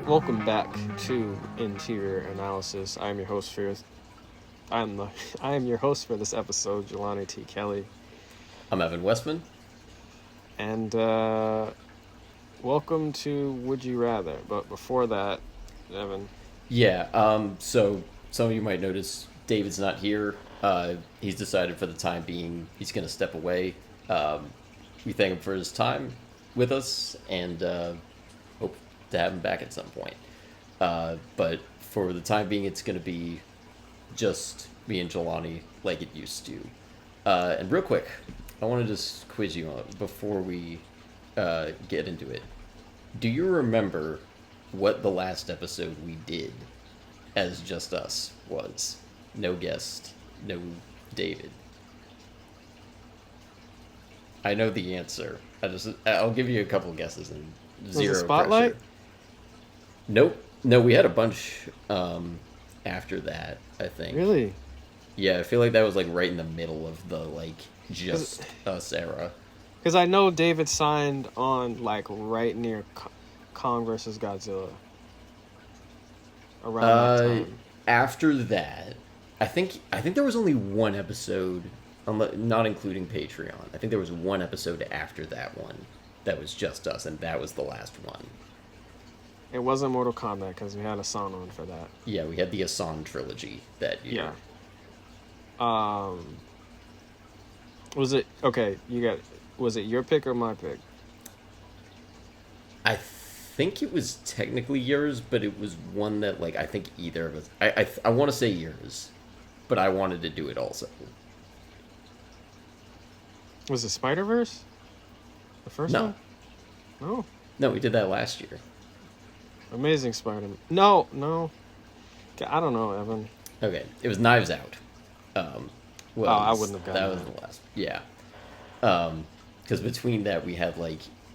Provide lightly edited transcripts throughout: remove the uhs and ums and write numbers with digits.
Welcome back to Interior Analysis. I am your host for I am your host for this episode, Jelani T. Kelly, I'm Evan Westman. and welcome to Would You Rather. But before that, Evan, So some of you might notice David's not here. He's decided for the time being he's going to step away. We thank him for his time with us and hope to have him back at some point. But for the time being, it's going to be just me and Jelani like it used to. And real quick, I want to just quiz you on before we get into it. Do you remember what the last episode we did as just us was? No guest, no David. I know the answer. I'll give you a couple guesses and zero was it Spotlight? pressure. Nope. No, we had a bunch after that, I think. Really? Yeah, I feel like that was like right in the middle of the just us era. Because I know David signed on right near Kong versus Godzilla. Around that time. After that, I think there was only one episode, not including Patreon. I think there was one episode after that one that was just us, and that was the last one. It wasn't Mortal Kombat because we had a song on for that. Yeah, we had the Asan trilogy that year. Yeah. Was it okay? Was it your pick or my pick? I think it was technically yours, but it was one that I think either of us. I want to say yours, but I wanted to do it also. Was it Spider-Verse? The first one? No. No, we did that last year. Amazing Spider-Man. No. I don't know, Evan. Okay, it was Knives Out. I wouldn't have gotten that. Was the last. Yeah. Because between that we had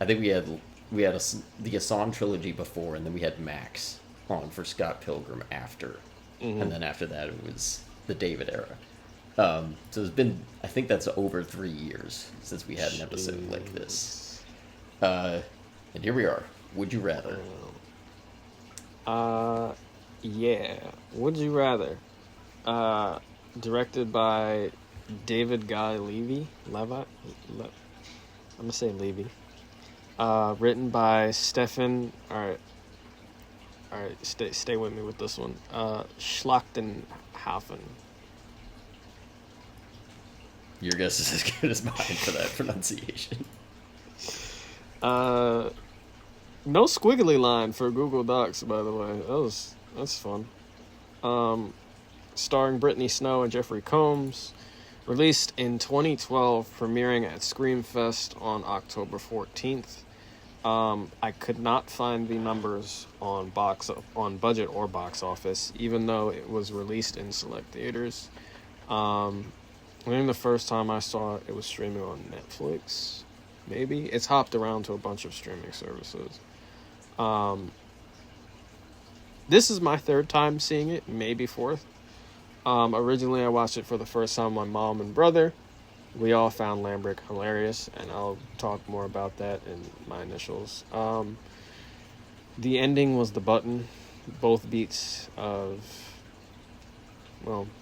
I think we had the Asan trilogy before, and then we had Max on for Scott Pilgrim after, and then after that it was the David era. So it's been, I think that's over 3 years since we had an episode like this. And here we are. Would you rather? Yeah. Would you rather? Directed by David Guy Levy. I'm gonna say Levy. Written by Stefan. All right. Stay with me with this one. Schlachtenhaufen. Your guess is as good as mine for that pronunciation. No squiggly line for Google Docs, by the way. That's fun. Starring Brittany Snow and Jeffrey Combs. Released in 2012, premiering at Screamfest on October 14th. I could not find the numbers on budget or box office, even though it was released in select theaters. I think the first time I saw it, it was streaming on Netflix. Maybe it's hopped around to a bunch of streaming services. This is my third time seeing it, maybe fourth. Originally, I watched it for the first time with my mom and brother. We all found Lambrick hilarious, and I'll talk more about that in my initials. The ending was the button. Both beats of,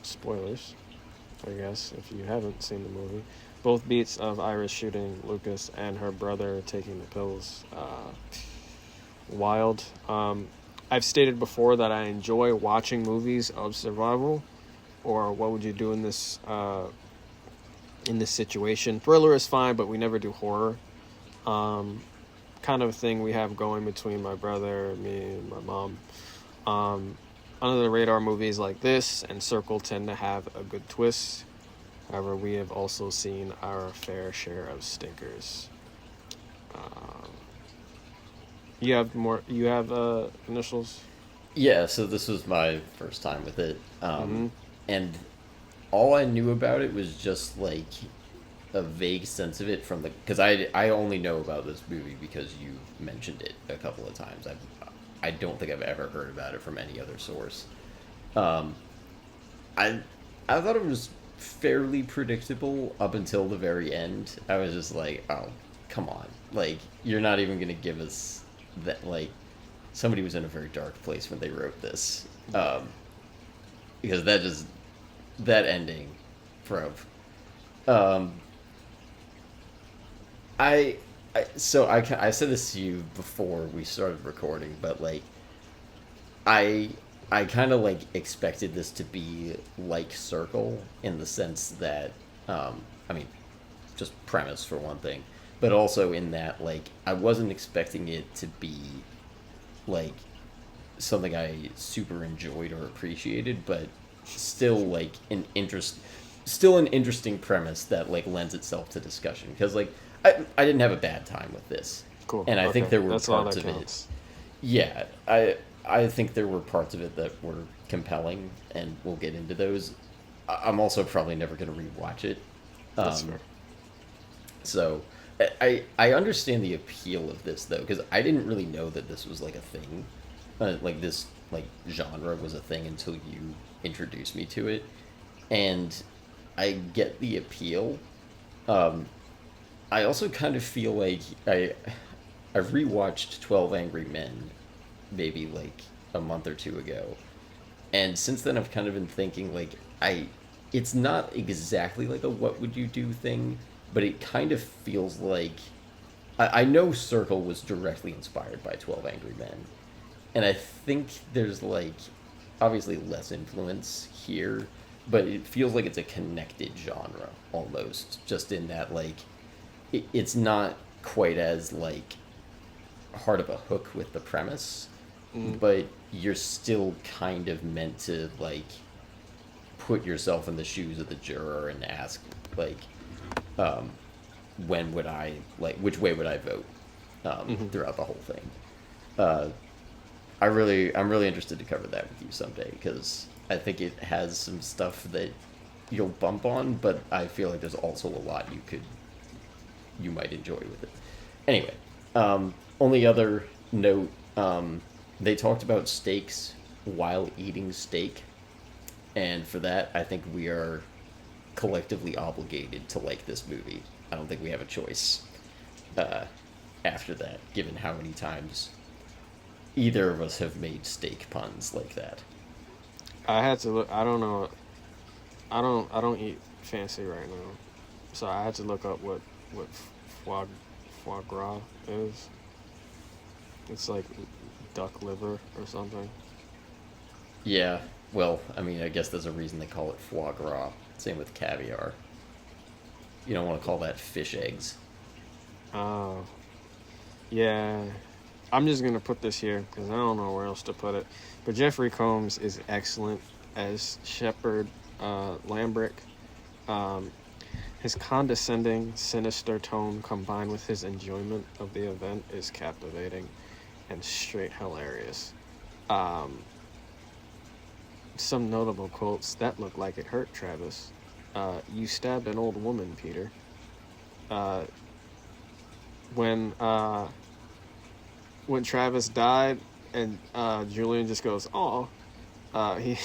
spoilers, I guess, if you haven't seen the movie. Both beats of Iris shooting Lucas and her brother taking the pills. Wild. I've stated before that I enjoy watching movies of survival, or what would you do in this situation. Thriller is fine, but we never do horror. Kind of a thing we have going between my brother, me, and my mom. Under the radar movies like this and Circle tend to have a good twist. However, we have also seen our fair share of stinkers. You have initials? Yeah, so this was my first time with it. And all I knew about it was just a vague sense of it from because I only know about this movie because you mentioned it a couple of times. I don't think I've ever heard about it from any other source. I thought it was fairly predictable up until the very end. I was just like, oh, come on. You're not even going to give us that, somebody was in a very dark place when they wrote this, because that ending, bro. I said this to you before we started recording, but like, I kind of like expected this to be like Circle in the sense that, I mean, just premise for one thing, but also in that like I wasn't expecting it to be like something I super enjoyed or appreciated, but still like still an interesting premise that like lends itself to discussion, because like I didn't have a bad time with this. Cool. And I think there were That's parts all that of counts. it. Yeah, I think there were parts of it that were compelling, and we'll get into those. I'm also probably never going to rewatch it. That's fair. So I understand the appeal of this though, because I didn't really know that this was like a thing, like this like genre was a thing until you introduced me to it, and I get the appeal. I also kind of feel like I've rewatched 12 Angry Men maybe like a month or two ago, and since then I've kind of been thinking like it's not exactly like a what would you do thing, but it kind of feels like I know Circle was directly inspired by 12 Angry Men, and I think there's like obviously less influence here, but it feels like it's a connected genre almost, just in that like it's not quite as like hard of a hook with the premise, but you're still kind of meant to like put yourself in the shoes of the juror and ask like, when would I like which way would I vote throughout the whole thing. I'm really interested to cover that with you someday, because I think it has some stuff that you'll bump on, but I feel like there's also a lot you might enjoy with it. Anyway, only other note, they talked about steaks while eating steak, and for that I think we are collectively obligated to like this movie. I don't think we have a choice after that, given how many times either of us have made steak puns like that. I had to look. I don't know. I don't eat fancy right now, so I had to look up what foie gras is. It's like duck liver or something. Yeah, well, I mean, I guess there's a reason they call it foie gras. Same with caviar. You don't want to call that fish eggs. Oh, yeah. I'm just gonna put this here because I don't know where else to put it. But Jeffrey Combs is excellent as Shepard Lambrick. His condescending, sinister tone combined with his enjoyment of the event is captivating and straight hilarious. Some notable quotes: "That looked like it hurt, Travis. You stabbed an old woman, Peter." When Travis died, and Julian just goes, "Oh," he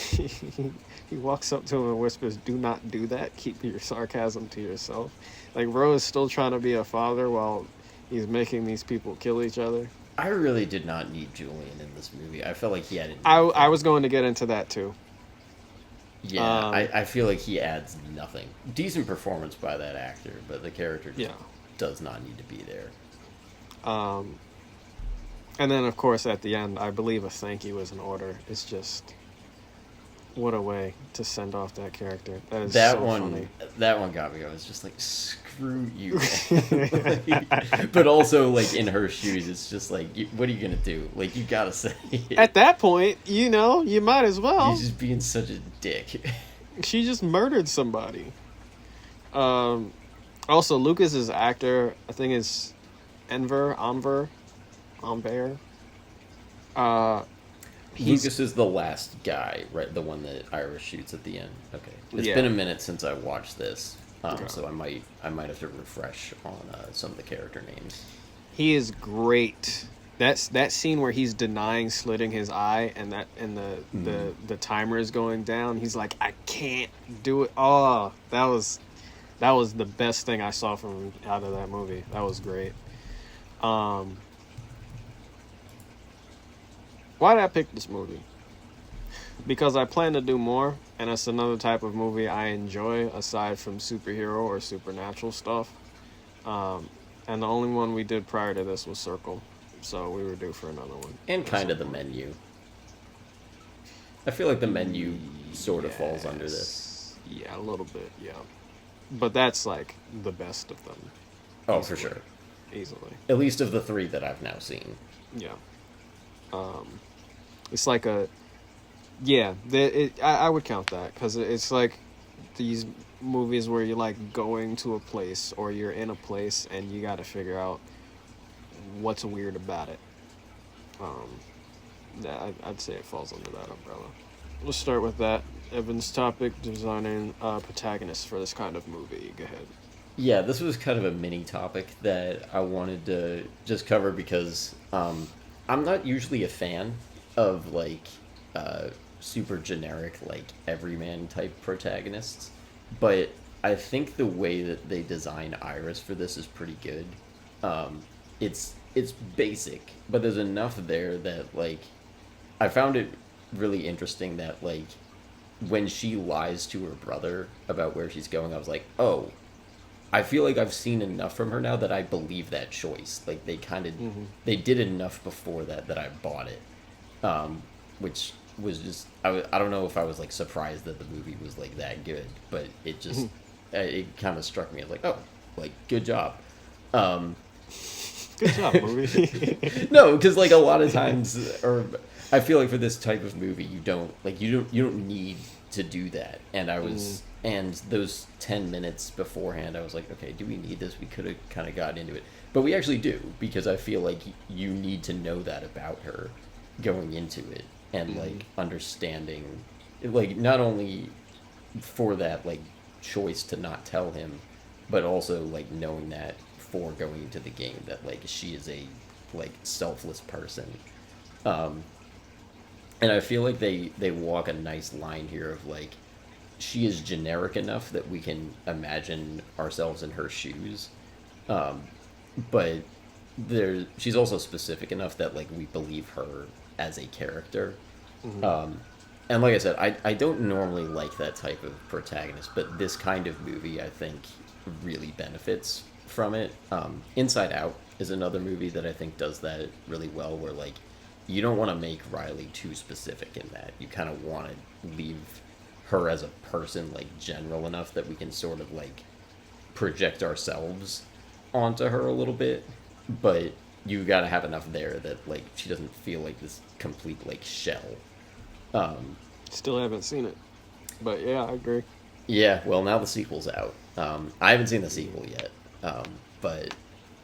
walks up to him and whispers, "Do not do that. Keep your sarcasm to yourself." Like, Ro is still trying to be a father while he's making these people kill each other. I really did not need Julian in this movie. I felt like he had. I was going to get into that too. Yeah, I feel like he adds nothing. Decent performance by that actor, but the character does not need to be there. And then, of course, at the end, I believe a thank you is in order. It's just, what a way to send off that character. That is so funny. That one got me. I was just like, screw you. But also, like, in her shoes, it's just like, what are you going to do? Like, you got to say it. At that point, you might as well. He's just being such a dick. She just murdered somebody. Also, Lucas's actor, I think is Enver. Lucas is the last guy, right? The one that Ira shoots at the end. Okay, it's been a minute since I watched this, so I might have to refresh on some of the character names. He is great. That scene where he's denying slitting his eye, and the timer is going down. He's like, "I can't do it." Oh, that was the best thing I saw from out of that movie. That was great. Why did I pick this movie? Because I plan to do more, and it's another type of movie I enjoy aside from superhero or supernatural stuff. And the only one we did prior to this was Circle, so we were due for another one. And kind of the menu. I feel like the menu sort of falls under this. Yeah, a little bit, yeah. But that's like the best of them. Oh, easily. for sure. Easily. At least of the three that I've now seen. Yeah. It's like a... Yeah, I would count that, because it's like these movies where you're like going to a place or you're in a place and you got to figure out what's weird about it. I'd say it falls under that umbrella. Let's start with that. Evan's topic, designing protagonists for this kind of movie. Go ahead. Yeah, this was kind of a mini topic that I wanted to just cover because I'm not usually a fan of like super generic, like everyman type protagonists, but I think the way that they design Iris for this is pretty good. It's basic, but there's enough there that like I found it really interesting that like when she lies to her brother about where she's going, I was like, oh, I feel like I've seen enough from her now that I believe that choice. Like they kind of they did enough before that I bought it, which was just I don't know if I was like surprised that the movie was like that good, but it just it kind of struck me as like, oh, like good job. Good job, movie. No, because like a lot of times, or I feel like for this type of movie, you don't need to do that. And I was, and those 10 minutes beforehand, I was like, okay, do we need this? We could have kind of got into it, but we actually do, because I feel like you need to know that about her going into it, and like understanding, like not only for that like choice to not tell him, but also like knowing that for going into the game that like she is a like selfless person. And I feel like they walk a nice line here of like she is generic enough that we can imagine ourselves in her shoes, but she's also specific enough that like we believe her as a character. And like I said, I don't normally like that type of protagonist, but this kind of movie I think really benefits from it. Inside Out is another movie that I think does that really well, where like you don't want to make Riley too specific in that. You kind of want to leave her as a person like general enough that we can sort of like project ourselves onto her a little bit, but you got to have enough there that like she doesn't feel like this complete like shell. Still haven't seen it, but yeah, I agree. Yeah, well, now the sequel's out. I haven't seen the sequel yet, but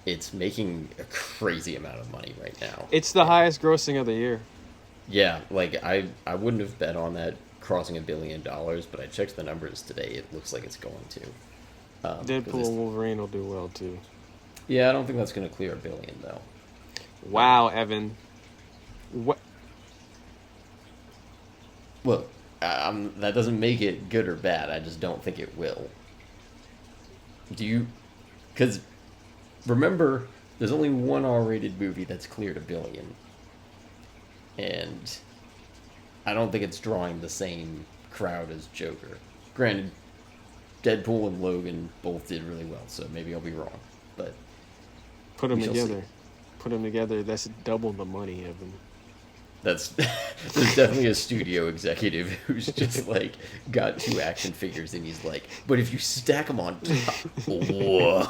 it's making a crazy amount of money right now. It's the highest grossing of the year. Yeah, like I wouldn't have bet on that crossing $1 billion, but I checked the numbers today. It looks like it's going to. Deadpool and Wolverine will do well too. Yeah, I don't think that's going to clear $1 billion though. Wow, Evan. What? Look, that doesn't make it good or bad. I just don't think it will. Do you? Because remember, there's only one R-rated movie that's cleared $1 billion, and I don't think it's drawing the same crowd as Joker. Granted, Deadpool and Logan both did really well, so maybe I'll be wrong. But put them together. See. Put them together. That's double the money, Evan. There's definitely a studio executive who's just like got 2 action figures and he's like, but if you stack them on top, whoa.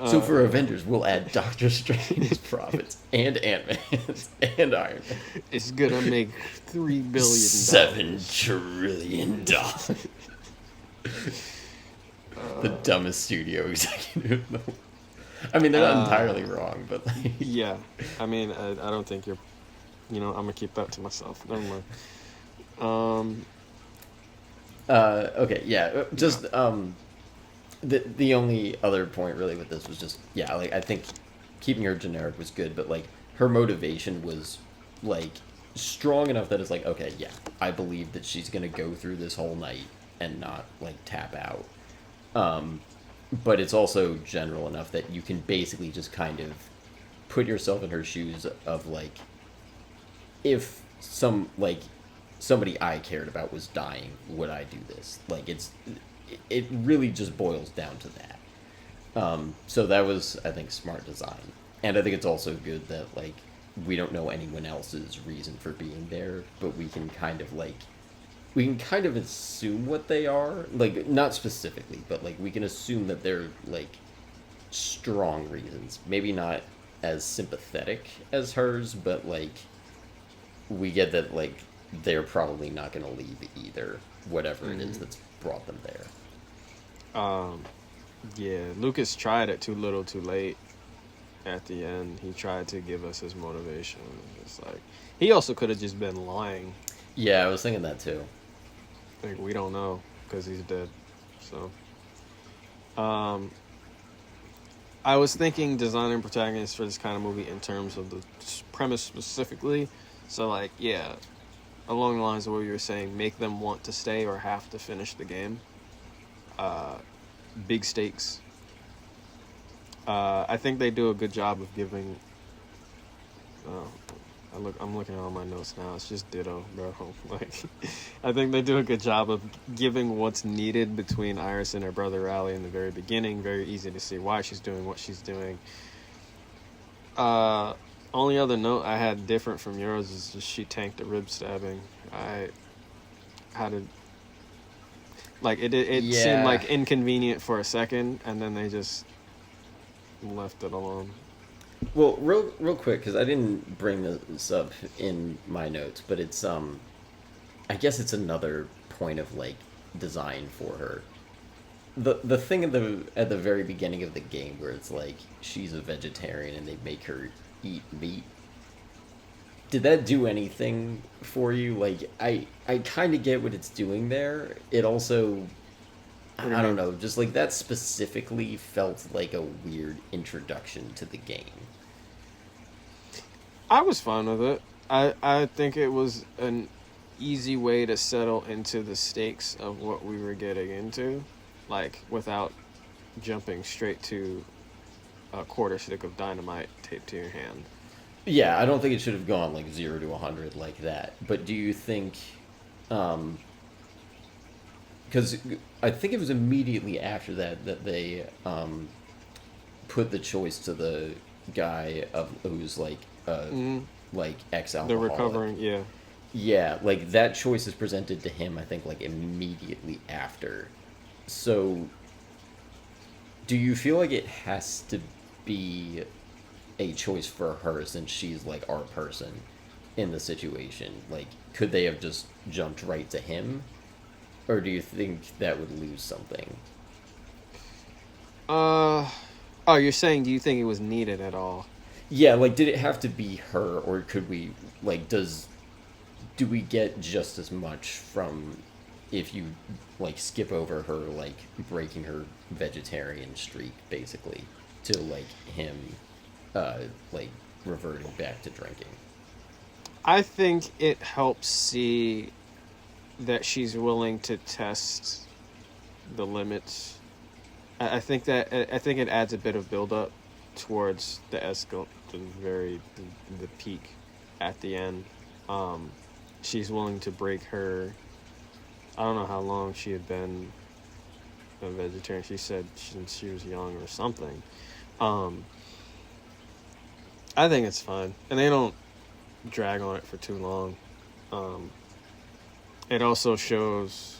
So for Avengers, we'll add Doctor Strange's profits and Ant-Man's and Iron Man. It's gonna make $3 billion. $7 trillion. The dumbest studio executive. I mean, they're not entirely wrong, but like... Yeah, I mean, I don't think you're... You know, I'm gonna keep that to myself. Never mind. Okay, yeah, just the only other point really with this was just, yeah, like I think keeping her generic was good, but like her motivation was like strong enough that it's like, okay, yeah, I believe that she's gonna go through this whole night and not like tap out. But it's also general enough that you can basically just kind of put yourself in her shoes of like, if somebody I cared about was dying, would I do this? Like, it really just boils down to that. So that was, I think, smart design. And I think it's also good that, like, we don't know anyone else's reason for being there, but we can kind of, like, we can kind of assume what they are. Like, not specifically, but, like, we can assume that they're, like, strong reasons. Maybe not as sympathetic as hers, but, like, we get that, like, they're probably not going to leave either, whatever it is that's brought them there. Yeah, Lucas tried it too little too late at the end. He tried to give us his motivation. It's like, he also could have just been lying. Yeah, I was thinking that too. Like, we don't know because he's dead. So, I was thinking designing protagonists for this kind of movie in terms of the premise specifically. So, like, yeah, along the lines of what you were saying, make them want to stay or have to finish the game. Big stakes. I think they do a good job of giving. I'm looking at all my notes now. It's just ditto, bro. Like, I think they do a good job of giving what's needed between Iris and her brother Raleigh in the very beginning. Very easy to see why she's doing what she's doing. Only other note I had different from yours is just she tanked a rib stabbing. I had to. Like, it Yeah. seemed like inconvenient for a second, and then they just left it alone. Well, real quick, because I didn't bring this up in my notes, but it's I guess it's another point of like design for her. The thing at the very beginning of the game where it's like she's a vegetarian and they make her eat meat. Did that do anything for you? Like, I kind of get what it's doing there. It also, I don't know, just like that specifically felt like a weird introduction to the game. I was fine with it. I think it was an easy way to settle into the stakes of what we were getting into, like, without jumping straight to a quarter stick of dynamite taped to your hand. Yeah, I don't think it should have gone like 0 to 100 like that. But do you think, because I think it was immediately after that they put the choice to the guy who's like like ex-alcoholic. The recovering, yeah. Yeah, like that choice is presented to him, I think, like immediately after. So, do you feel like it has to be a choice for her since she's like our person in the situation? Like, could they have just jumped right to him? Or do you think that would lose something? Oh, you're saying, do you think it was needed at all? Yeah, like, did it have to be her, or could we, like, do we get just as much from if you, like, skip over her, like, breaking her vegetarian streak, basically, to, like, him, like, reverting back to drinking? I think it helps see that she's willing to test the limits. I think it adds a bit of build-up towards the peak at the end. She's willing to break her. I don't know how long she had been a vegetarian. She said since she was young or something. I think it's fine, and they don't drag on it for too long. It also shows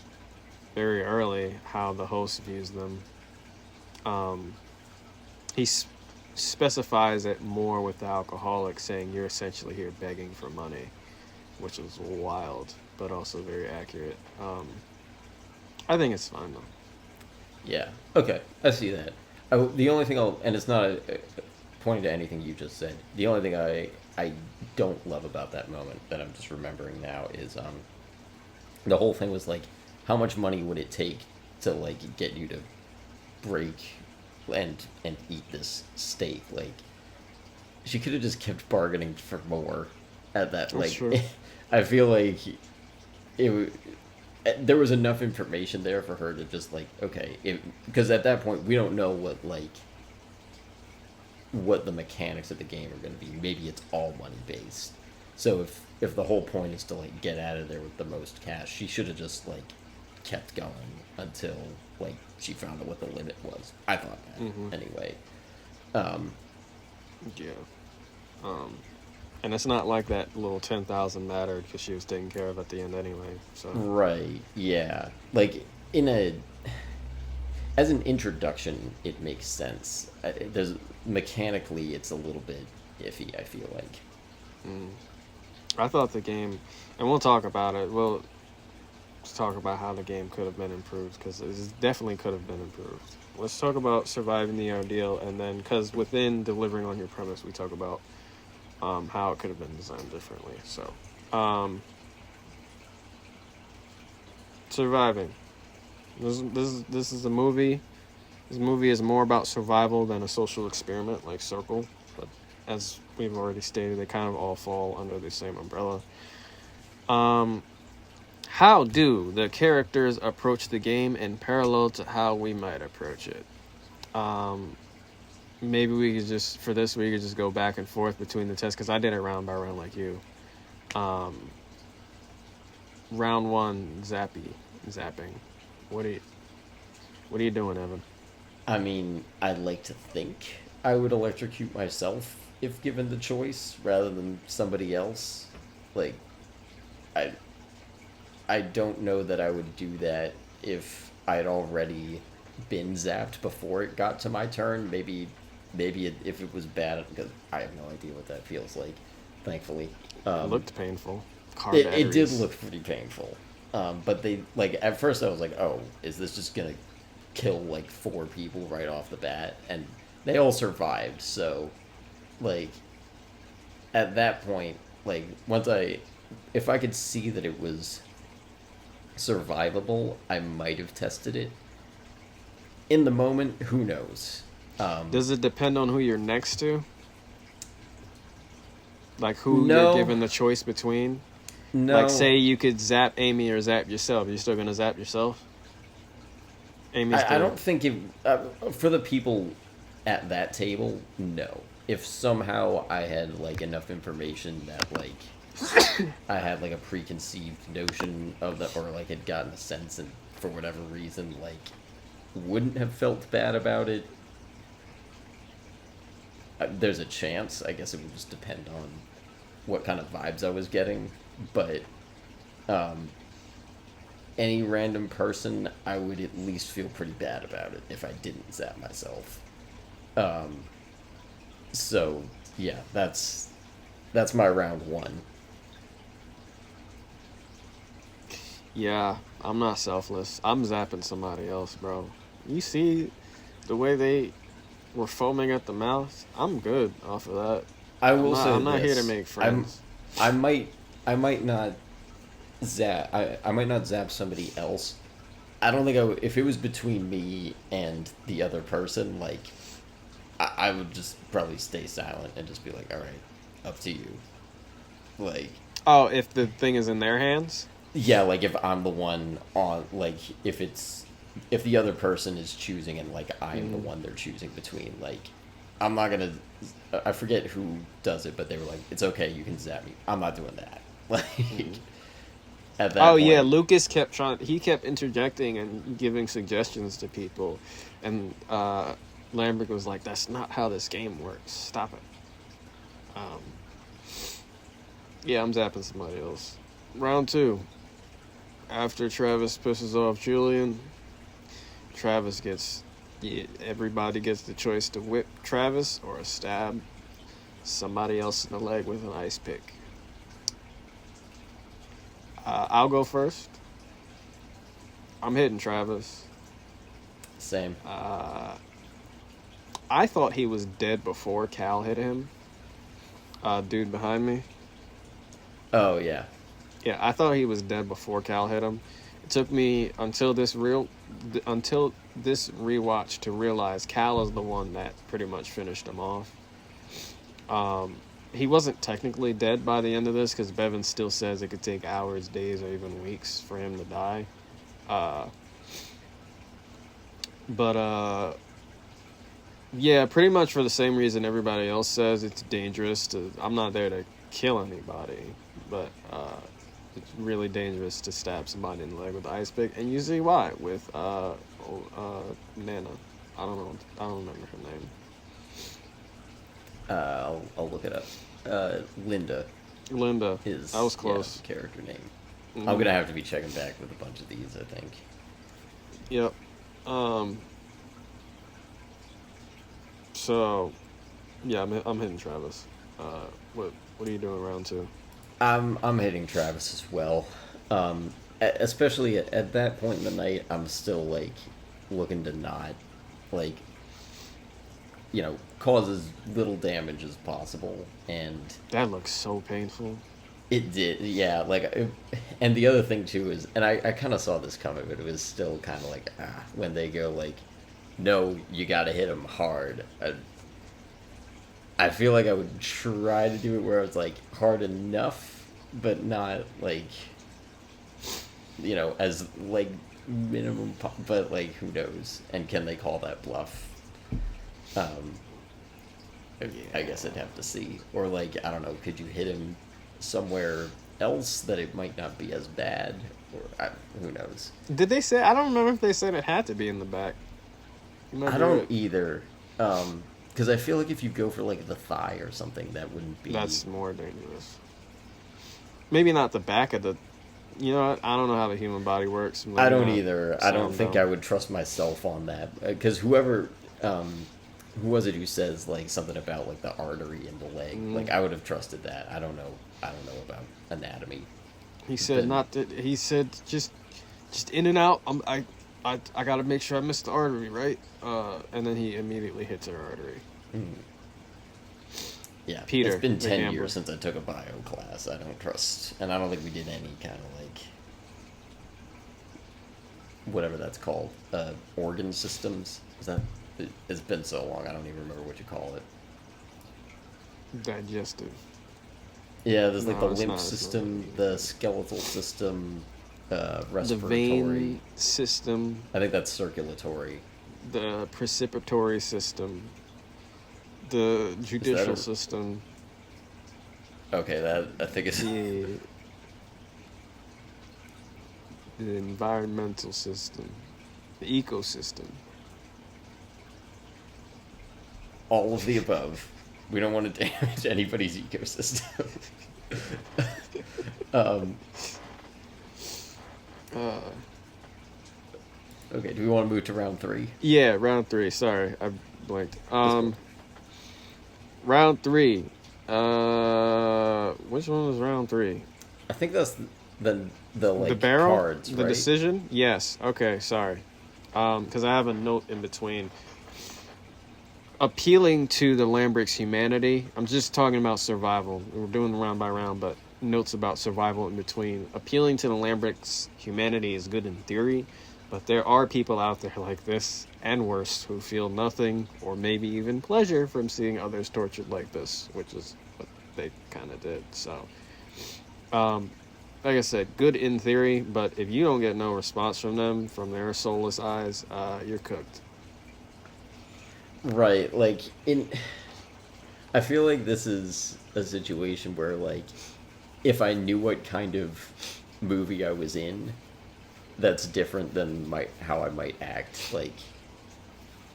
very early how the host views them. He specifies it more with the alcoholic, saying you're essentially here begging for money, which is wild, but also very accurate. I think it's fine, though. Yeah. Okay. I see that. The only thing and it's not pointing to anything you just said. The only thing I don't love about that moment that I'm just remembering now is the whole thing was like, how much money would it take to like get you to break and eat this steak? Like, she could have just kept bargaining for more at that. Like, true. I feel like there was enough information there for her to just like, okay, because at that point we don't know what the mechanics of the game are going to be. Maybe it's all money based. So if the whole point is to like get out of there with the most cash, she should have just like kept going until like she found out what the limit was. I thought that anyway. Yeah. And it's not like that little 10,000 mattered because she was taken care of at the end anyway. So Right. Yeah. Like as an introduction, it makes sense. There's mechanically, it's a little bit iffy. I feel like. I thought the game, and we'll talk about it. We'll talk about how the game could have been improved because it definitely could have been improved. Let's talk about surviving the ordeal, and then because within delivering on your premise, we talk about how it could have been designed differently. So, surviving. This is a movie. This movie is more about survival than a social experiment like Circle. But as we've already stated, they kind of all fall under the same umbrella. How do the characters approach the game in parallel to how we might approach it? Maybe we could just, for this, we could just go back and forth between the tests, because I did it round by round like you. Round one, zapping. What are you doing, Evan? I mean, I'd like to think I would electrocute myself if given the choice rather than somebody else. Like, I don't know that I would do that if I'd already been zapped before it got to my turn. Maybe if it was bad, because I have no idea what that feels like, thankfully. It looked painful. It did look pretty painful. But they, like, at first I was like, oh, is this just gonna kill, like, 4 people right off the bat? And they all survived, so, like, at that point, like, if I could see that it was survivable, I might have tested it. In the moment, who knows? Does it depend on who you're next to? Like, who No. you're given the choice between? No. Like, say you could zap Amy or zap yourself. You're still going to zap yourself? Amy's I don't think for the people at that table, no. If somehow I had, like, enough information that, like, I had, like, a preconceived notion of that, or, like, had gotten a sense and for whatever reason, like, wouldn't have felt bad about it, there's a chance. I guess it would just depend on what kind of vibes I was getting. But any random person, I would at least feel pretty bad about it if I didn't zap myself. So yeah, that's my round one. Yeah, I'm not selfless. I'm zapping somebody else, bro. You see the way they were foaming at the mouth? I'm good off of that. I'm not here to make friends. I might not zap. I might not zap somebody else. I don't think if it was between me and the other person, like, I would just probably stay silent and just be like, all right, up to you. Like, oh, if the thing is in their hands? Yeah, like, if I'm the one on, like, if the other person is choosing and, like, I'm the one they're choosing between, like, I'm not gonna, I forget who does it, but they were like, it's okay, you can zap me. I'm not doing that. Like, at that point. Yeah, Lucas kept interjecting and giving suggestions to people, and Lambert was like, that's not how this game works. Stop it. Yeah, I'm zapping somebody else. Round 2. After Travis pisses off Julian, everybody gets the choice to whip Travis or stab somebody else in the leg with an ice pick. I'll go first. I'm hitting Travis. Same. I thought he was dead before Cal hit him. Dude behind me. Oh, yeah. Yeah, I thought he was dead before Cal hit him. It took me until this rewatch to realize Cal is the one that pretty much finished him off. He wasn't technically dead by the end of this because Bevan still says it could take hours, days, or even weeks for him to die. But Yeah, pretty much for the same reason everybody else says it's dangerous to. I'm not there to kill anybody, but it's really dangerous to stab somebody in the leg with an ice pick, and you see why with Nana. I don't know. I don't remember her name. I'll look it up. Linda Linda. is I was close. the character name. Mm-hmm. I'm gonna have to be checking back with a bunch of these, I think. Yep. So, yeah, I'm hitting Travis. What are you doing round two? I'm hitting Travis as well. Especially at that point in the night, I'm still like looking to not like cause as little damage as possible, and That looks so painful. it did, yeah. And the other thing too is, and I kind of saw this coming, but it was still kind of like when they go like, no, you got to hit him hard. I feel like I would try to do it where it's like hard enough, but not like, as like minimum, but like who knows? And can they call that bluff? I guess I'd have to see. Or like, I don't know, could you hit him somewhere else that it might not be as bad? Or who knows? Did they say? I don't remember if they said it had to be in the back. I don't either. Because I feel like if you go for like the thigh or something, that wouldn't be. That's more dangerous. Maybe not the back of the. You know what? I don't know how the human body works. I don't either. I don't think I would trust myself on that, because whoever, who was it who says like something about like the artery in the leg? Like I would have trusted that. I don't know about anatomy. He said not that. He said just in and out. I got to make sure I miss the artery, right? And then he immediately hits her artery. Yeah, Peter, it's been the 10 gambler. years since I took a bio class. I don't trust, and I don't think we did any kind of like whatever that's called, organ systems. It's been so long, I don't even remember what you call it. Digestive. Yeah, there's like the it's lymph not, system, the skeletal system, respiratory. The vein system. I think that's circulatory. The precipitory system. The judicial system. Okay, that I think it's The environmental system. The ecosystem. all of the above. We don't want to damage anybody's ecosystem. Okay, do we want to move to round 3? Yeah, round 3. Sorry, I blanked. Round 3. Which one was round 3? I think that's the like the barrel? cards, The right? decision? Yes. Okay, sorry. Because I have a note in between. Appealing to the Lambricks' humanity. I'm just talking about survival. We're doing round by round, but notes about survival in between. Appealing to the Lambricks' humanity is good in theory, but there are people out there like this, and worse, who feel nothing or maybe even pleasure from seeing others tortured like this, which is what they kind of did. So, like I said, good in theory, but if you don't get no response from them, from their soulless eyes, you're cooked. Right, like I feel like this is a situation where like if I knew what kind of movie I was in, that's different than how I might act like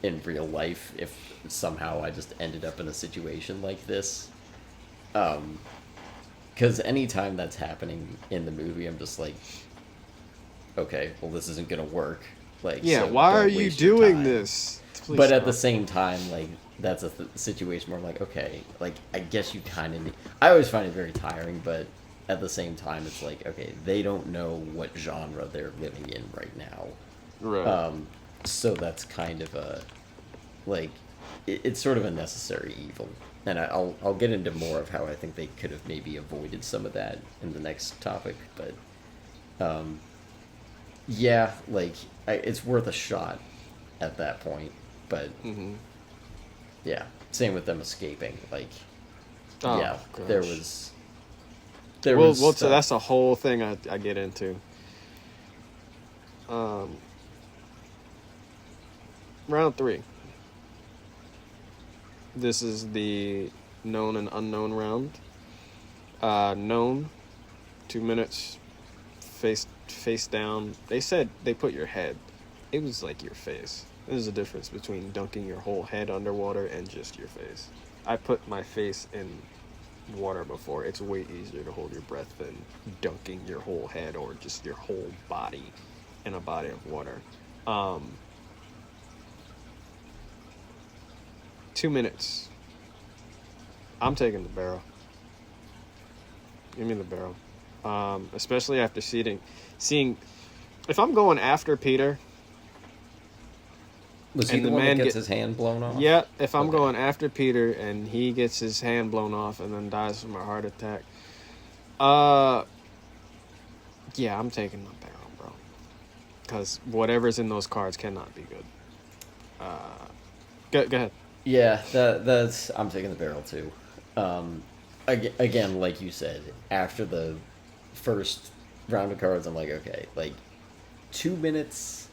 in real life if somehow I just ended up in a situation like this. Because anytime that's happening in the movie, I'm just like, okay, well, this isn't gonna work. Like, Yeah, so why don't are you waste your doing time. this? Please But at stop. the same time, like, that's a situation where I'm like, okay, like, I guess you kind of need... I always find it very tiring, but at the same time, it's like, okay, they don't know what genre they're living in right now. Right. So that's kind of a... Like, it's sort of a necessary evil. And I'll get into more of how I think they could have maybe avoided some of that in the next topic, but... yeah, like, it's worth a shot at that point. But yeah, same with them escaping. Like, Oh, yeah, gosh. there was Well, stuff. so that's a whole thing I get into. Round 3. This is the known and unknown round. Known, 2 minutes, face down. They said they put your head. It was like your face. There's a difference between dunking your whole head underwater and just your face. I put my face in water before. It's way easier to hold your breath than dunking your whole head or just your whole body in a body of water. 2 minutes. I'm taking the barrel. Give me the barrel. Especially after seeing if I'm going after Peter. Was he the one that gets his hand blown off? Yeah, if I'm going after Peter and he gets his hand blown off and then dies from a heart attack. Yeah, I'm taking the barrel, bro. Because whatever's in those cards cannot be good. Go ahead. Yeah, that's I'm taking the barrel too. Again, like you said, after the first round of cards, I'm like, okay, like 2 minutes.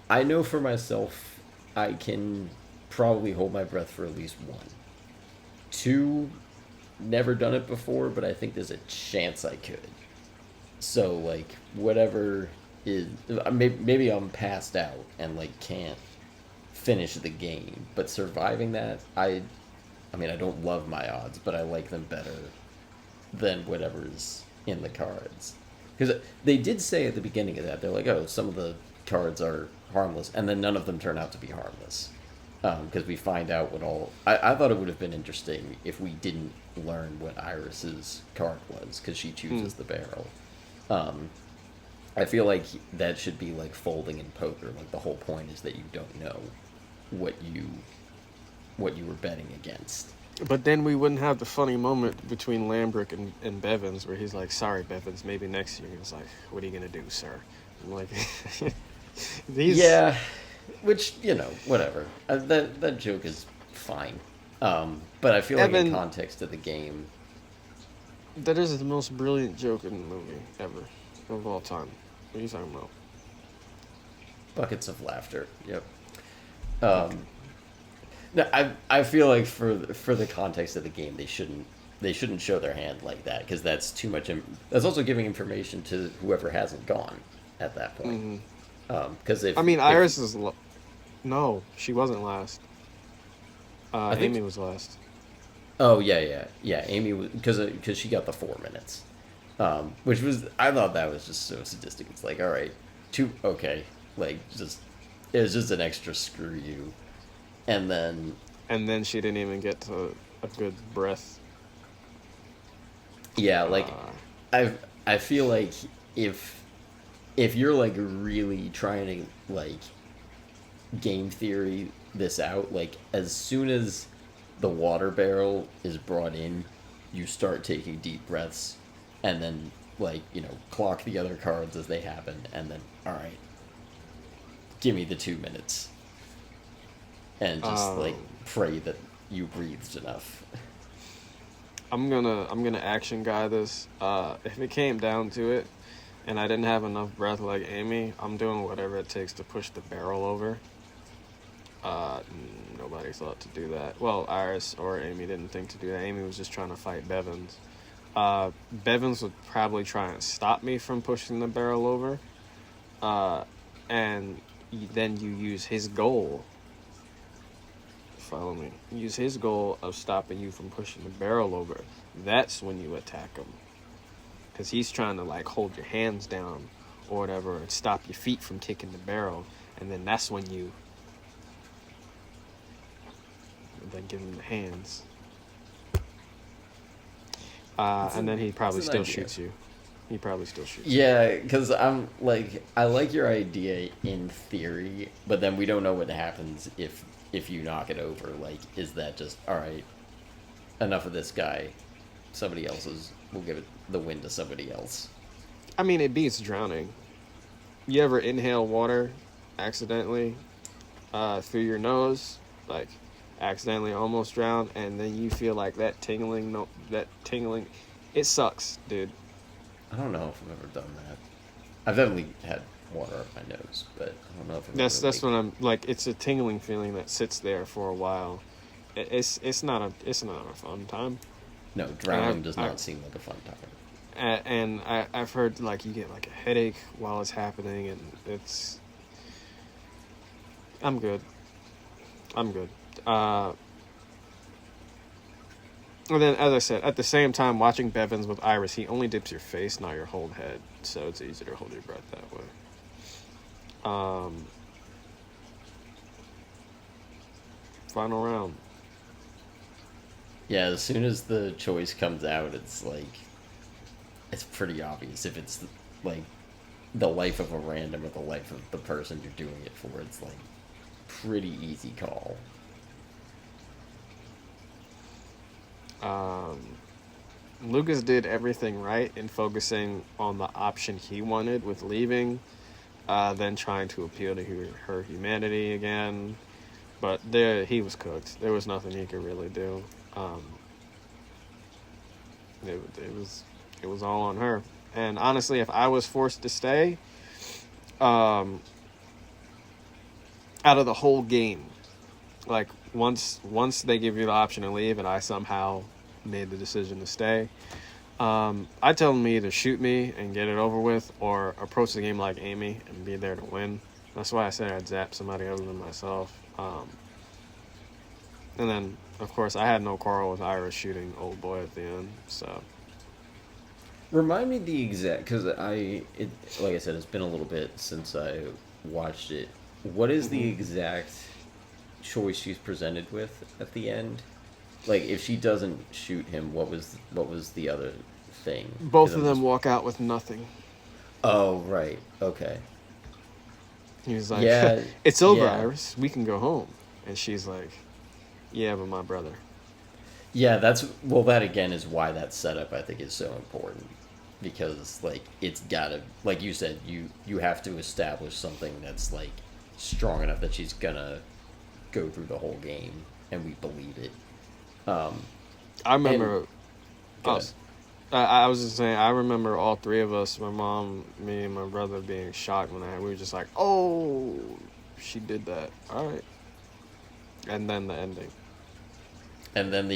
I know for myself, I can probably hold my breath for at least 1. 2, never done it before, but I think there's a chance I could. So like whatever is, maybe I'm passed out and like can't finish the game, but surviving that, I mean, I don't love my odds, but I like them better than whatever's in the cards. Because they did say at the beginning of that, they're like, oh, some of the cards are harmless, and then none of them turn out to be harmless. Because we find out what all... I thought it would have been interesting if we didn't learn what Iris's card was, because she chooses the barrel. I feel like that should be like folding in poker. Like the whole point is that you don't know what you were betting against. But then we wouldn't have the funny moment between Lambrick and Bevins where he's like, sorry, Bevins, maybe next year. He's like, what are you going to do, sir? I'm like, Yeah, which, you know, whatever. That joke is fine. But I feel like in context of the game... That is the most brilliant joke in the movie ever, of all time. What are you talking about? Buckets of laughter, yep. No, I feel like for the context of the game, they shouldn't show their hand like that, because that's too much. That's also giving information to whoever hasn't gone at that point. Because Iris is no, she wasn't last. Amy was last. Oh yeah. Amy was because she got the 4 minutes, which was I thought that was just so sadistic. It's like, all right, like just it was just an extra screw you. And then she didn't even get to a good breath. Yeah, like I feel like if you're like really trying to like game theory this out, like as soon as the water barrel is brought in, you start taking deep breaths, and then like, you know, clock the other cards as they happen, and then all right, give me the 2 minutes. And just like pray that you breathed enough. I'm gonna action guy this. If it came down to it, and I didn't have enough breath like Amy, I'm doing whatever it takes to push the barrel over. Nobody thought to do that. Well, Iris or Amy didn't think to do that. Amy was just trying to fight Bevins. Bevins would probably try and stop me from pushing the barrel over. And then you use his goal. Follow me. Use his goal of stopping you from pushing the barrel over. That's when you attack him. Because he's trying to like hold your hands down or whatever and stop your feet from kicking the barrel. And then that's when you then give him the hands. And then he probably still shoots you. He probably still shoots you. Yeah, because I'm like, I like your idea in theory, but then we don't know what happens if you knock it over. Like, is that just, all right, enough of this guy, somebody else's, we'll give it the win to somebody else. I mean, it beats drowning. You ever inhale water accidentally through your nose, like accidentally almost drown, and then you feel like that tingling, it sucks, dude. I don't know if I've ever done that. I've definitely had water up my nose, but I don't know if I've that's when I'm like, it's a tingling feeling that sits there for a while it's not a fun time. No, drowning does not seem like a fun time. And I've heard like you get like a headache while it's happening, and it's. I'm good. And then, as I said, at the same time, watching Bevins with Iris, he only dips your face, not your whole head, so it's easier to hold your breath that way. Final round. Yeah, as soon as the choice comes out, it's like, it's pretty obvious. If it's like the life of a random or the life of the person you're doing it for, it's like pretty easy call. Lucas did everything right in focusing on the option he wanted with leaving, then trying to appeal to her humanity again. But he was cooked. There was nothing he could really do. It was all on her. And honestly, if I was forced to stay, out of the whole game, like once they give you the option to leave, and I somehow made the decision to stay, I tell them either shoot me and get it over with, or approach the game like Amy and be there to win. That's why I said I'd zap somebody other than myself. And then, of course, I had no quarrel with Iris shooting old boy at the end. So, remind me the exact, because like I said, it's been a little bit since I watched it. What is the exact choice she's presented with at the end? Like, if she doesn't shoot him, what was the other thing? Both of them walk out with nothing. Oh, right. Okay. He was like, yeah, it's over, yeah. Iris. We can go home. And she's like, yeah, but my brother. Yeah, that again is why that setup, I think, is so important. Because, like, it's gotta, like you said, you have to establish something that's, like, strong enough that she's gonna go through the whole game, and we believe it. I remember... I was just saying, I remember all three of us, my mom, me, and my brother, being shocked when we were just like, oh, she did that. All right. And then the ending. And then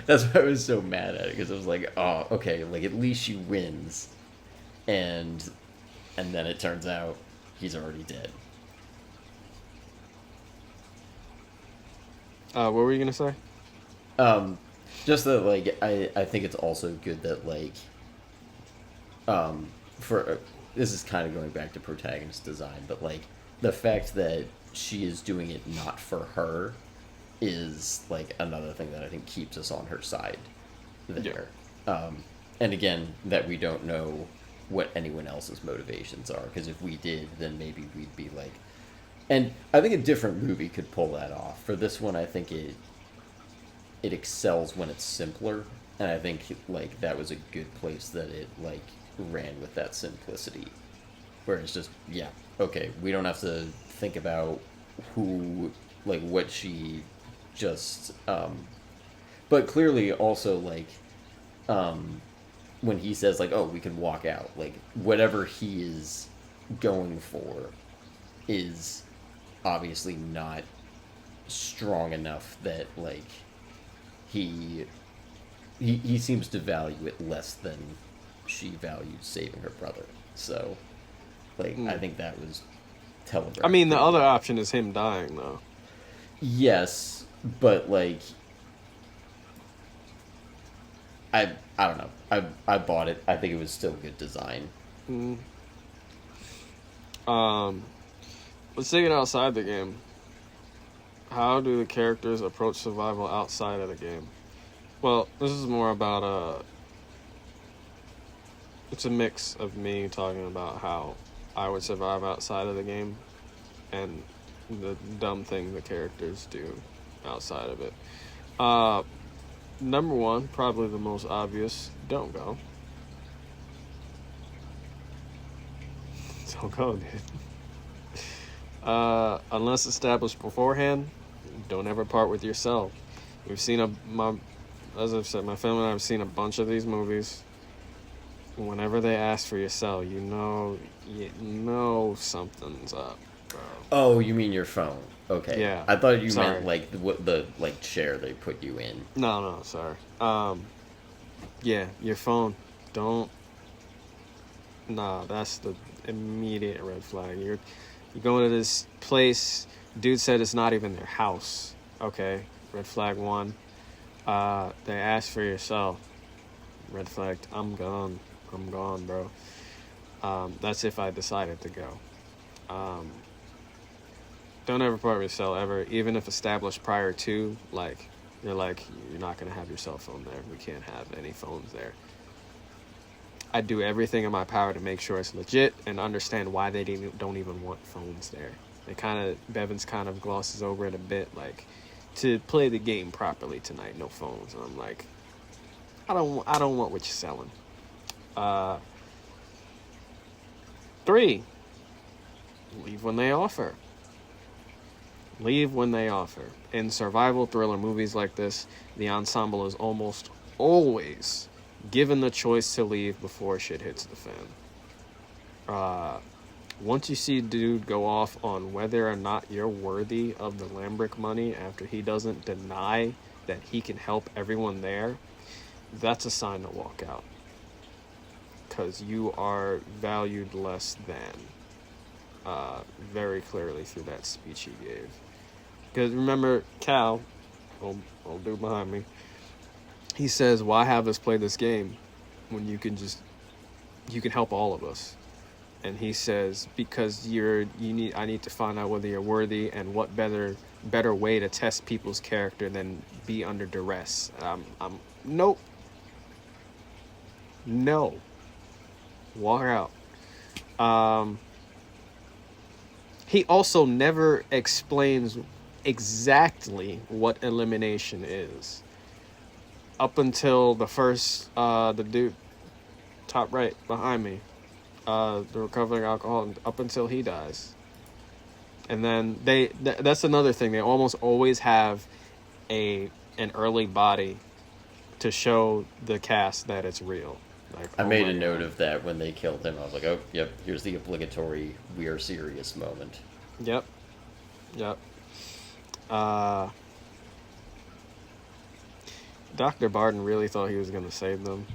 that's why I was so mad at it, because I was like, oh, okay, like, at least she wins. And then it turns out he's already dead. What were you going to say? Just that, like, I think it's also good that, like, this is kind of going back to protagonist design, but, like, the fact that she is doing it not for her is, like, another thing that I think keeps us on her side there. Yeah. And again, that we don't know what anyone else's motivations are, because if we did, then maybe we'd be like... And I think a different movie could pull that off. For this one, I think it excels when it's simpler, and I think, like, that was a good place that it, like, ran with that simplicity, where it's just, yeah, okay, we don't have to think about who, like, what she just, but clearly also, like, when he says, like, oh, we can walk out, like, whatever he is going for is obviously not strong enough that, like, he seems to value it less than she values saving her brother. So, like, I think that was telegraphed. I mean, the other option is him dying, though. Yes, but, like, I don't know. I bought it. I think it was still good design. Let's take it outside the game. How do the characters approach survival outside of the game? Well, this is more about it's a mix of me talking about how I would survive outside of the game and the dumb thing the characters do outside of it. Number one, probably the most obvious, don't go. Don't go, dude. Unless established beforehand, don't ever part with yourself. We've seen as I've said, my family and I have seen a bunch of these movies. Whenever they ask for your cell, you know something's up, bro. Oh, you mean your phone? Okay. Yeah. I thought you Sorry. meant like the like chair they put you in. No, sorry. Yeah, your phone. Don't. Nah, that's the immediate red flag. You're going to this place. Dude said it's not even their house. Okay, red flag one. They asked for your cell. Red flag. I'm gone. I'm gone, bro. That's if I decided to go. Don't ever part with your cell ever, even if established prior to, like, you're not going to have your cell phone there. We can't have any phones there. I do everything in my power to make sure it's legit and understand why they don't even want phones there. Bevins kind of glosses over it a bit, like, to play the game properly tonight, no phones. And I'm like, I don't want what you're selling. 3, leave when they offer. Leave when they offer. In survival thriller movies like this, the ensemble is almost always given the choice to leave before shit hits the fan. Once you see dude go off on whether or not you're worthy of the Lambrick money after he doesn't deny that he can help everyone there, that's a sign to walk out. Because you are valued less than. Very clearly through that speech he gave. Because remember, Cal, old dude behind me, he says, why have us play this game when you can help all of us? And he says, because I need to find out whether you're worthy, and what better way to test people's character than be under duress. Nope. No. Walk out. He also never explains exactly what elimination is. Up until the first, the dude, top right, behind me, the recovering alcoholic, up until he dies. And then that's another thing. They almost always have an early body to show the cast that it's real. Like, I made a note of that when they killed him. I was like, oh, yep, here's the obligatory "we are serious" moment. Yep. Dr. Barton really thought he was going to save them.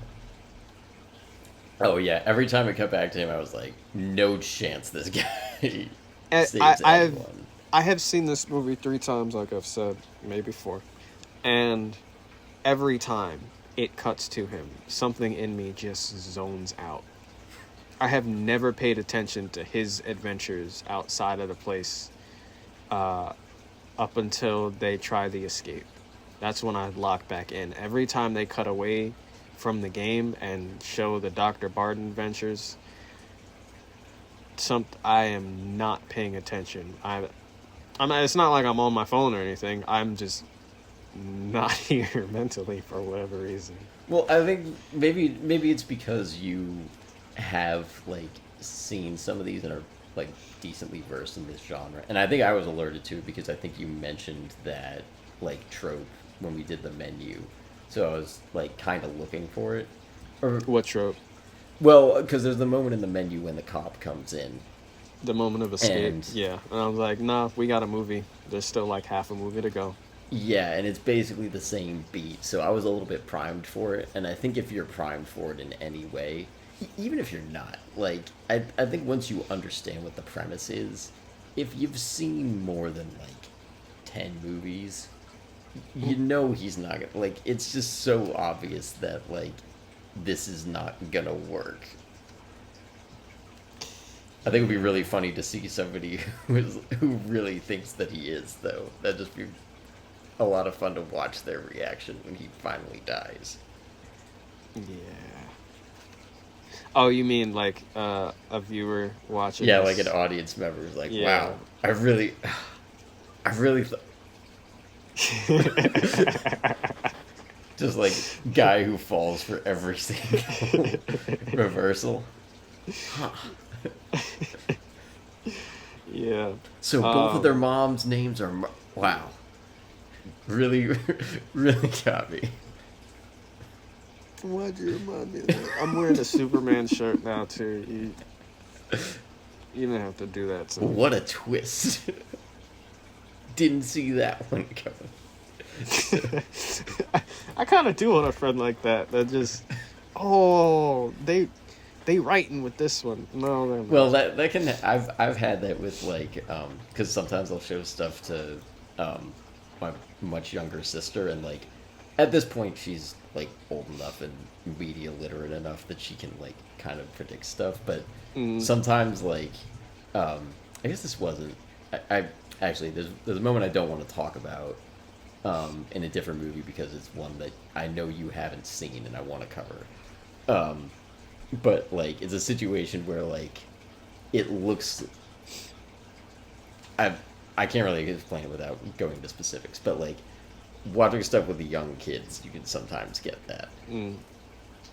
Oh, yeah. Every time it cut back to him, I was like, no chance this guy saves anyone. I have seen this movie 3 times, like I've said, maybe 4. And every time it cuts to him, something in me just zones out. I have never paid attention to his adventures outside of the place up until they try the escape. That's when I lock back in. Every time they cut away from the game and show the Dr. Barton adventures, I am not paying attention. It's not like I'm on my phone or anything. I'm just not here mentally for whatever reason. Well, I think maybe it's because you have like seen some of these and are like decently versed in this genre, and I think I was alerted to it because I think you mentioned that like trope when we did the menu, so I was like kind of looking for it. Or what trope? Well, because there's the moment in the menu when the cop comes in, the moment of escape. And I was like, nah, we got a movie. There's still like half a movie to go. Yeah, and it's basically the same beat, so I was a little bit primed for it, and I think if you're primed for it in any way, even if you're not, like, I think once you understand what the premise is, if you've seen more than, like, 10 movies, you know he's not gonna, like, it's just so obvious that, like, this is not gonna work. I think it would be really funny to see somebody who really thinks that he is, though. That'd just be a lot of fun to watch their reaction when he finally dies. Yeah. Oh, you mean like a viewer watching? Yeah, this? like an audience member is like, Yeah. wow, I really just like guy who falls for every single reversal. Huh. Yeah. So both of their moms' names are wow. Really, really got me. Why'd you remind me of that? I'm wearing a Superman shirt now too. You didn't have to do that to me. What a twist. didn't see that one coming. I kind of do want a friend like that. That just, oh, they writing with this one. No, they're not. Well, that can I've had that with like because sometimes I'll show stuff to my much younger sister, and like at this point she's like old enough and media literate enough that she can like kind of predict stuff, but sometimes like I guess this wasn't I actually there's a moment I don't want to talk about in a different movie because it's one that I know you haven't seen and I want to cover. But like it's a situation where like it looks I can't really explain it without going into specifics, but like watching stuff with the young kids, you can sometimes get that.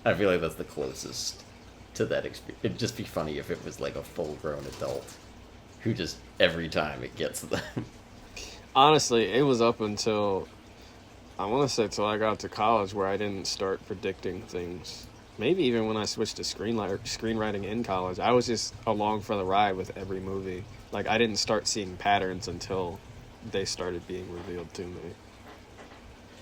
I feel like that's the closest to that experience. It'd just be funny if it was like a full-grown adult who just every time it gets them. Honestly, it was up until I want to say till I got to college where I didn't start predicting things. Maybe even when I switched to screenwriting in college, I was just along for the ride with every movie. Like I didn't start seeing patterns until they started being revealed to me.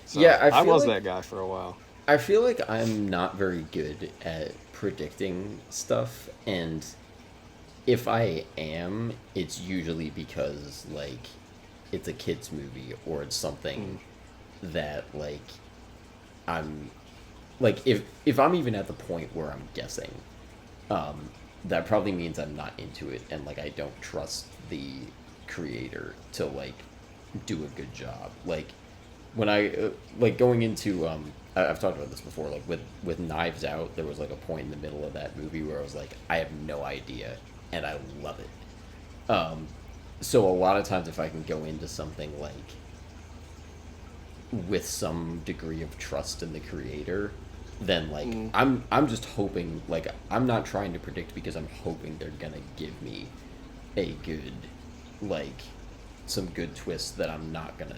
So Yeah, I was like, that guy for a while. I feel like I'm not very good at predicting stuff, and if I am, it's usually because like it's a kids movie or it's something that like I'm like if I'm even at the point where I'm guessing, that probably means I'm not into it and like I don't trust the creator to like do a good job. Like when I like going into I've talked about this before, like with Knives Out, there was like a point in the middle of that movie where I was like, I have no idea and I love it. So a lot of times if I can go into something like with some degree of trust in the creator, then like I'm just hoping, like I'm not trying to predict because I'm hoping they're gonna give me a good, like some good twists that I'm not gonna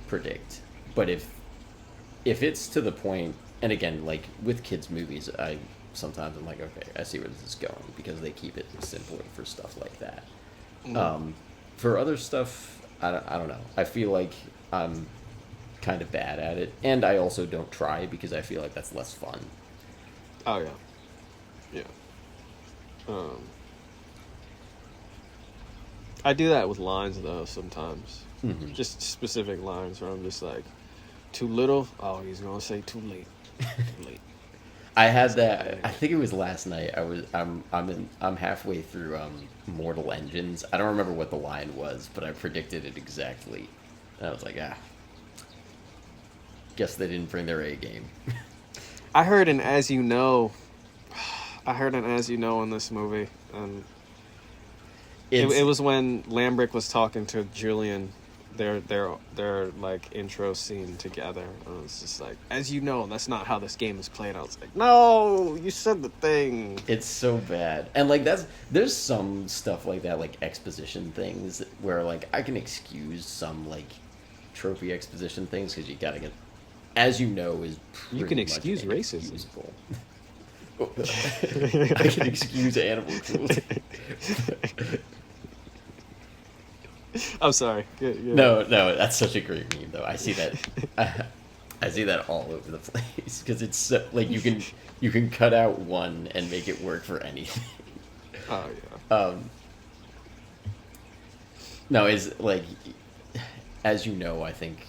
predict. But if it's to the point, and again, like with kids movies, I sometimes I'm like, okay, I see where this is going because they keep it simpler for stuff like that. For other stuff, I don't know. I feel like I'm kind of bad at it, and I also don't try because I feel like that's less fun. Oh yeah. I do that with lines though sometimes. Just specific lines where I'm just like, too little. Oh, he's gonna say too late. Too late. I had that. I think it was last night. I'm halfway through Mortal Engines. I don't remember what the line was, but I predicted it exactly. And I was like, guess they didn't bring their A game. I heard an As You Know. I heard an As You Know in this movie, and it was when Lambrick was talking to Julian. Their like intro scene together. And it's just like, as you know, that's not how this game is played. I was like, no, you said the thing. It's so bad, and like there's some stuff like that, like exposition things, where like I can excuse some like trophy exposition things because you gotta get, as you know, is you can excuse racism. I can excuse animal cruelty. I'm sorry. Yeah. No, that's such a great meme, though. I see that. I see that all over the place because it's so, like you can cut out one and make it work for anything. Oh yeah. No, is like, as you know, I think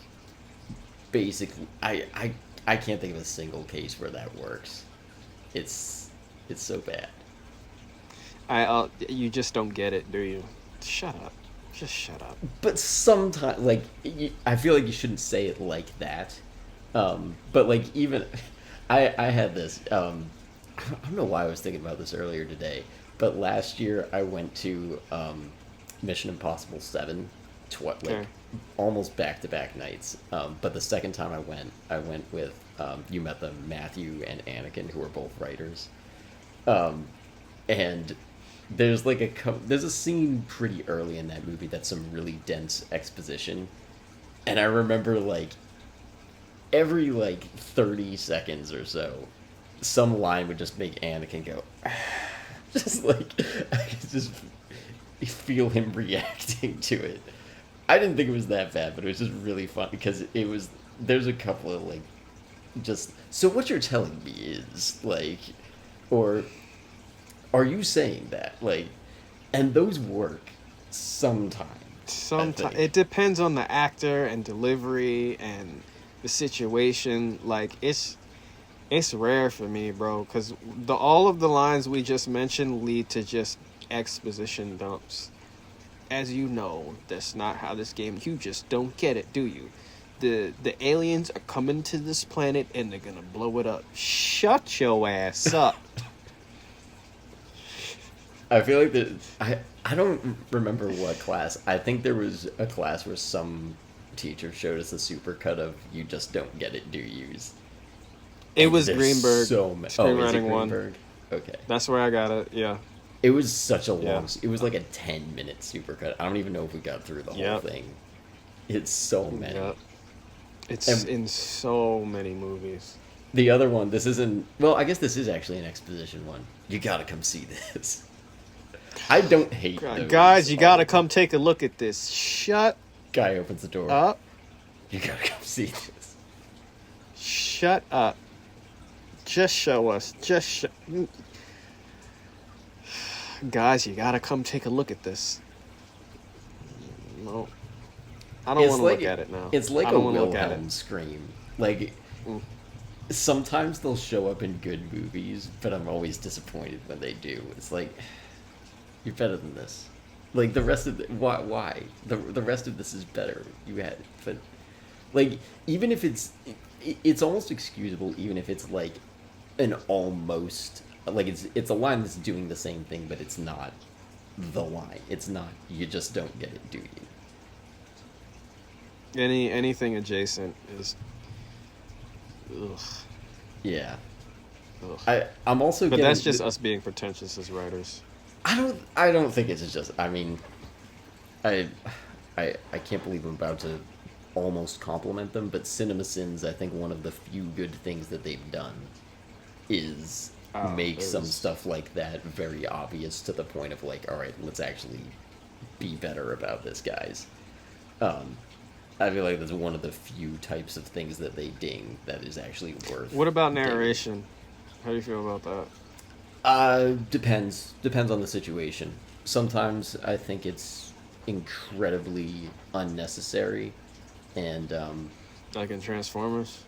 basically I can't think of a single case where that works. It's so bad. You just don't get it, do you? Shut up. Just shut up. But sometimes, like, I feel like you shouldn't say it like that. But, like, even... I had this... I don't know why I was thinking about this earlier today, but last year I went to Mission Impossible 7, almost back-to-back nights. But the second time I went with, you met them, Matthew and Anakin, who are both writers. And... there's a scene pretty early in that movie that's some really dense exposition, and I remember like every like 30 seconds or so some line would just make Anakin go just like I could just feel him reacting to it. I didn't think it was that bad, but it was just really fun because it was. There's a couple of like, just so what you're telling me is like, or are you saying that like, and those work sometimes. Sometimes it depends on the actor and delivery and the situation. Like it's rare for me, bro, because all of the lines we just mentioned lead to just exposition dumps. As you know, that's not how this game. You just don't get it, do you? The aliens are coming to this planet and they're gonna blow it up. Shut your ass up. I feel like I don't remember what class. I think there was a class where some teacher showed us a supercut of "You just don't get it, do yous." It was Greenberg. Screenwriting one. Okay, that's where I got it. Yeah. It was such a long. Yeah. It was like a 10-minute supercut. I don't even know if we got through the whole thing. It's so many. Yep. It's in so many movies. The other one, this isn't. Well, I guess this is actually an exposition one. You gotta come see this. I don't hate those. Guys, you gotta come take a look at this. Shut. Guy opens the door. Up. You gotta come see this. Shut up. Just show us. Guys, you gotta come take a look at this. No. I don't want to look at it now. It's like a Wilhelm scream. Like, sometimes they'll show up in good movies, but I'm always disappointed when they do. It's like, you're better than this. Like, the rest of why? The rest of this is better. You had, but, like, even if it's almost excusable, even if it's, like, an almost, like, it's a line that's doing the same thing, but it's not the line. It's not, you just don't get it, do you? Anything adjacent is, ugh. Yeah. Ugh. I'm also. But that's just us being pretentious as writers. I don't think it's just. I mean, I can't believe I'm about to almost compliment them, but CinemaSins, I think one of the few good things that they've done is make some stuff like that very obvious to the point of like, all right, let's actually be better about this, guys. I feel like that's one of the few types of things that they ding that is actually worth. What about narration? Dinging. How do you feel about that? Depends on the situation. Sometimes I think it's incredibly unnecessary, and like in Transformers.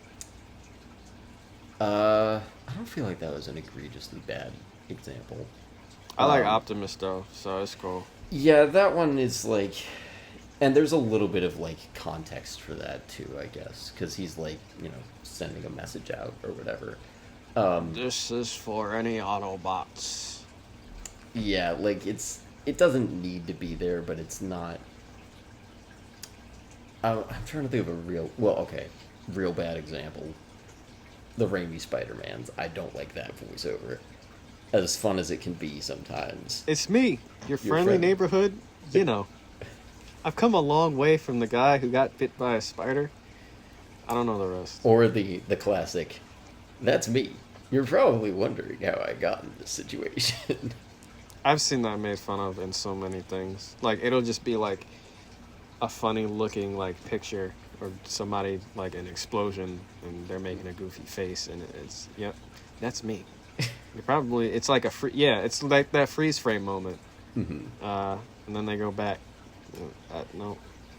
I don't feel like that was an egregiously bad example. I like Optimus though, so it's cool. Yeah, that one is like. And there's a little bit of, like, context for that, too, I guess. Because he's, like, sending a message out or whatever. This is for any Autobots. Yeah, like, it doesn't need to be there, but it's not... I'm trying to think of a real bad example. The Raimi Spider-Mans. I don't like that voiceover. As fun as it can be sometimes. It's me, your friendly neighborhood, I've come a long way from the guy who got bit by a spider. I don't know the rest. Or the classic, that's me. You're probably wondering how I got in this situation. I've seen that made fun of in so many things. Like, it'll just be like a funny looking like picture or somebody like an explosion and they're making a goofy face and it's, yep, that's me. It's like it's like that freeze frame moment. Mm-hmm. And then they go back. No.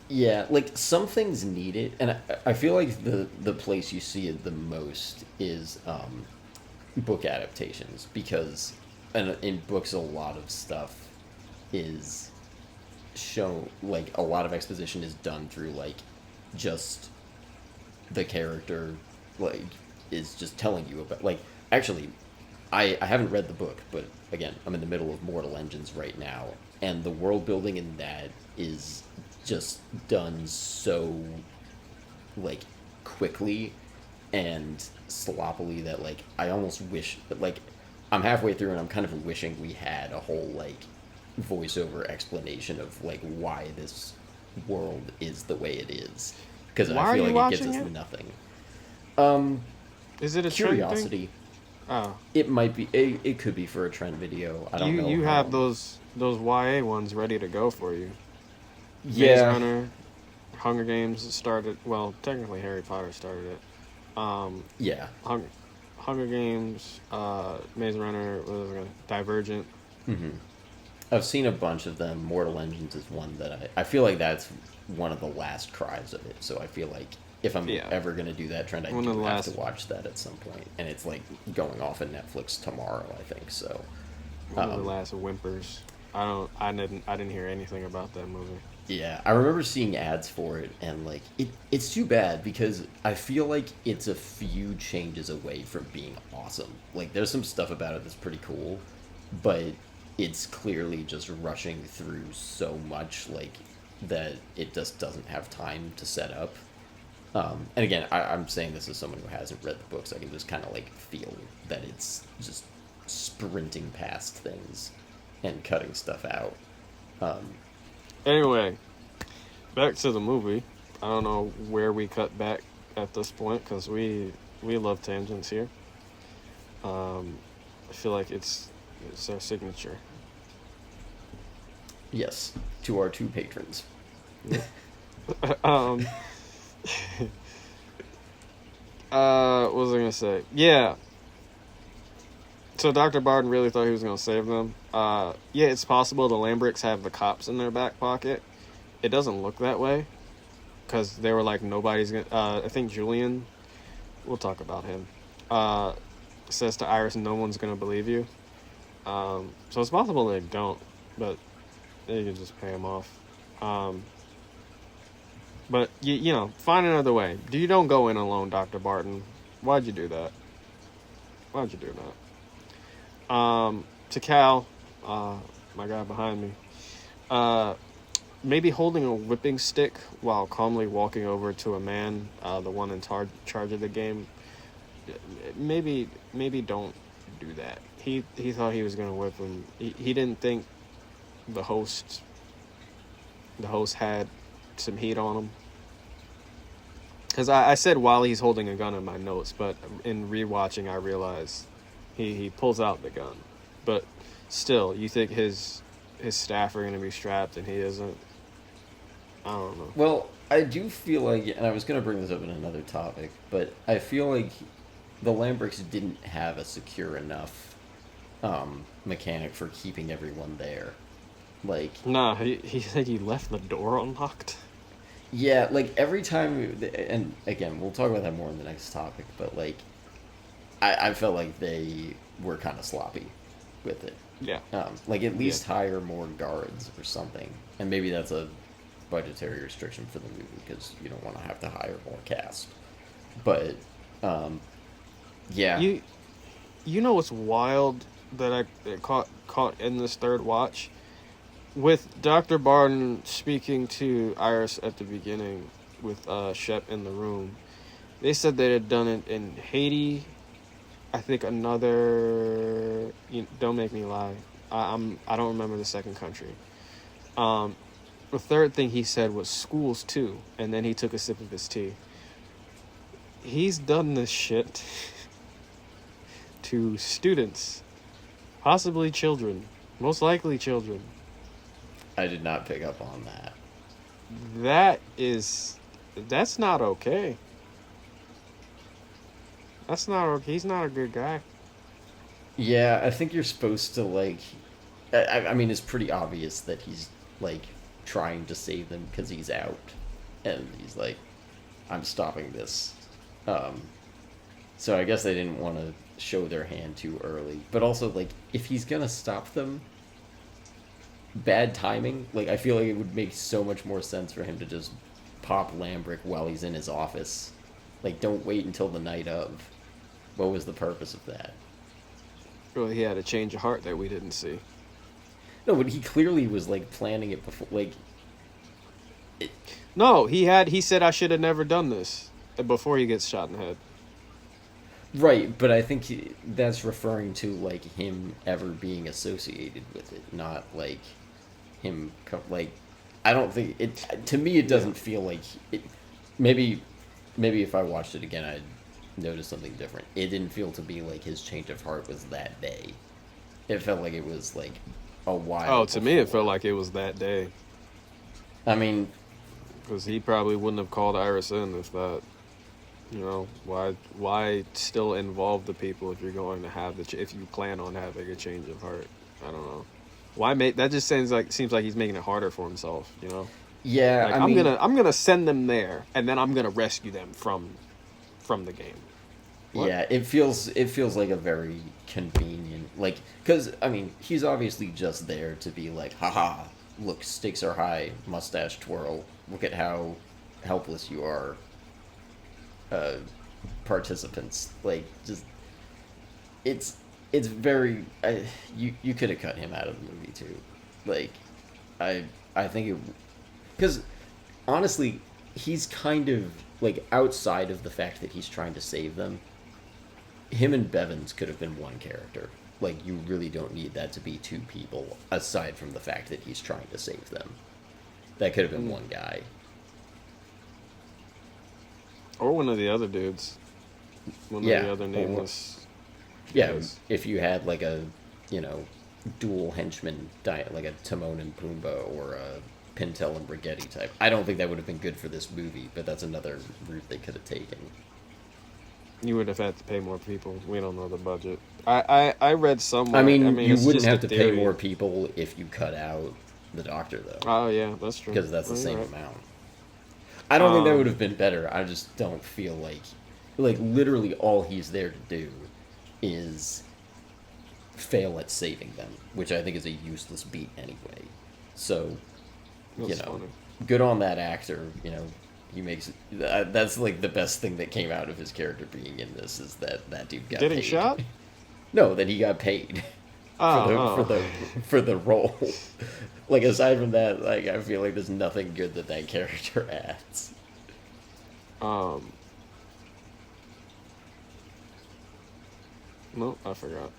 Yeah, like some things need it, and I feel like the place you see it the most is book adaptations, because in books a lot of stuff is shown, like a lot of exposition is done through like just the character like is just telling you about, like, actually I haven't read the book, but again, I'm in the middle of Mortal Engines right now, and the world building in that is just done so, like, quickly and sloppily that, like, I almost wish that, like, I'm halfway through and I'm kind of wishing we had a whole, like, voiceover explanation of, like, why this world is the way it is. Because I feel like it gives us nothing. Is it a curiosity? Oh. It might be. It could be for a trend video. I don't know. You have those YA ones ready to go for you. Yeah. Maze Runner, Hunger Games started. Well, technically Harry Potter started it. Yeah. Hunger Games, Maze Runner, what was it, Divergent. Mm-hmm. I've seen a bunch of them. Mortal Engines is one that I feel like that's one of the last cries of it. So I feel like if I'm ever going to do that trend, I do have to watch that at some point. And it's like going off of Netflix tomorrow, I think. So one of the last whimpers. I didn't hear anything about that movie. Yeah, I remember seeing ads for it, and like it's too bad because I feel like it's a few changes away from being awesome. Like there's some stuff about it that's pretty cool, but it's clearly just rushing through so much like that it just doesn't have time to set up. And again, I'm saying this as someone who hasn't read the books. I can just kind of like feel that it's just sprinting past things and cutting stuff out. Anyway, back to the movie. I don't know where we cut back at this point because we love tangents here. I feel like it's our signature. Yes, to our two patrons. What was I gonna say? Yeah. So Dr. Barton really thought he was gonna save them. Yeah, it's possible the Lambricks have the cops in their back pocket. It doesn't look that way, because they were like, nobody's gonna. I think Julian, we'll talk about him. Says to Iris, no one's gonna believe you. So it's possible they don't, but they can just pay him off. But you know, find another way. You don't go in alone, Dr. Barton. Why'd you do that? Why'd you do that? To Cal, my guy behind me, maybe holding a whipping stick while calmly walking over to a man, the one in charge of the game. Maybe don't do that. He thought he was gonna whip him. He didn't think the host had some heat on him. Because I said while he's holding a gun in my notes, but in rewatching I realized he pulls out the gun. But still, you think his staff are going to be strapped and he isn't? I don't know. Well, I do feel like, and I was going to bring this up in another topic, but I feel like the Lambricks didn't have a secure enough mechanic for keeping everyone there. Like, nah, he said he left the door unlocked. Yeah, like every time, and again, we'll talk about that more in the next topic, but like, I felt like they were kind of sloppy with it. Yeah. Like at least hire more guards or something, and maybe that's a budgetary restriction for the movie because you don't want to have to hire more cast. But, yeah. You know what's wild that I caught in this third watch? With Dr. Barton speaking to Iris at the beginning with Shep in the room, they said they had done it in Haiti. I think another. Don't make me lie. I don't remember the second country. The third thing he said was schools too, and then he took a sip of his tea. He's done this shit to students, possibly children, most likely children. I did not pick up on that. That's not okay. That's not okay. He's not a good guy. Yeah, I think you're supposed to, like... I mean, it's pretty obvious that he's, like, trying to save them because he's out. And he's like, I'm stopping this. So I guess they didn't want to show their hand too early. But also, like, if he's gonna stop them... Bad timing. Like, I feel like it would make so much more sense for him to just pop Lambrick while he's in his office. Like, don't wait until the night of. What was the purpose of that? Well, he had a change of heart that we didn't see. No, but he clearly was, like, planning it before, like... No, he said I should have never done this before he gets shot in the head. Right, but I think that's referring to, like, him ever being associated with it, not, like, him, like... I don't think... it. To me, it doesn't feel like... Maybe if I watched it again, I'd notice something different. It didn't feel to me like his change of heart was that day. It felt like it was, like, a while Oh, to me, it felt like it was that day. I mean... Because he probably wouldn't have called Iris in if that, you know, why still involve the people if you're going to have if you plan on having a change of heart? I don't know. Why make that? Just seems like he's making it harder for himself. You know. Yeah, Like, I mean, I'm gonna send them there, and then I'm gonna rescue them from the game. What? yeah, it feels like a very convenient, like, because I mean, he's obviously just there to be like, haha, look, stakes are high, mustache twirl, look at how helpless you are, participants. Like, just it's very, you could have cut him out of the movie too. Like, I think it, because honestly, he's kind of like, outside of the fact that he's trying to save them, him and Bevins could have been one character. Like, you really don't need that to be two people, aside from the fact that he's trying to save them. That could have been one guy. Or one of the other dudes. One of the other nameless Yeah, guys. if you had, like, a, you know, dual henchman, like a Timon and Pumbaa, or a Pintel and Brigetti type. I don't think that would have been good for this movie, but that's another route they could have taken. You would have had to pay more people. We don't know the budget. I read somewhere. I mean you it's wouldn't just have a to theory. pay more people if you cut out the doctor, though. Oh yeah, that's true. Because that's the You're same right. amount. I don't think that would have been better. I just don't feel like literally all he's there to do is fail at saving them, which I think is a useless beat anyway. So, That's you know, funny. good on that actor. You know, he makes that's like the best thing that came out of his character being in this, is that dude got Getting paid. shot? No, that he got paid for the role. Like, aside from that, like, I feel like there's nothing good that character adds. No, I forgot.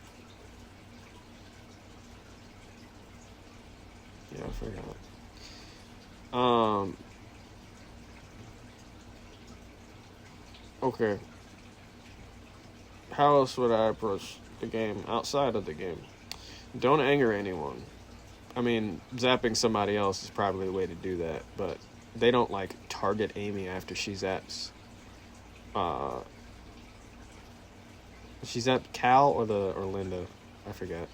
Yeah, I forgot. Okay. How else would I approach the game outside of the game? Don't anger anyone. I mean, zapping somebody else is probably the way to do that, but they don't, like, target Amy after she zaps. She's at Cal or Linda? I forget.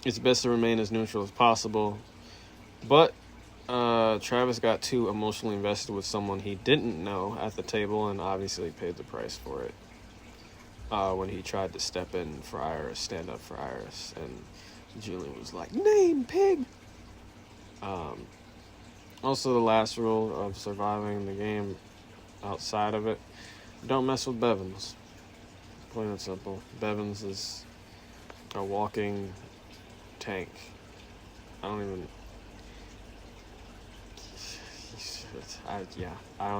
It's best to remain as neutral as possible, but Travis got too emotionally invested with someone he didn't know at the table, and obviously paid the price for it. When he tried to step in for Iris, stand up for Iris, and Julian was like, "Name, pig!" Also, the last rule of surviving the game outside of it, don't mess with Bevins. Plain and simple. Bevins is a walking tank. I don't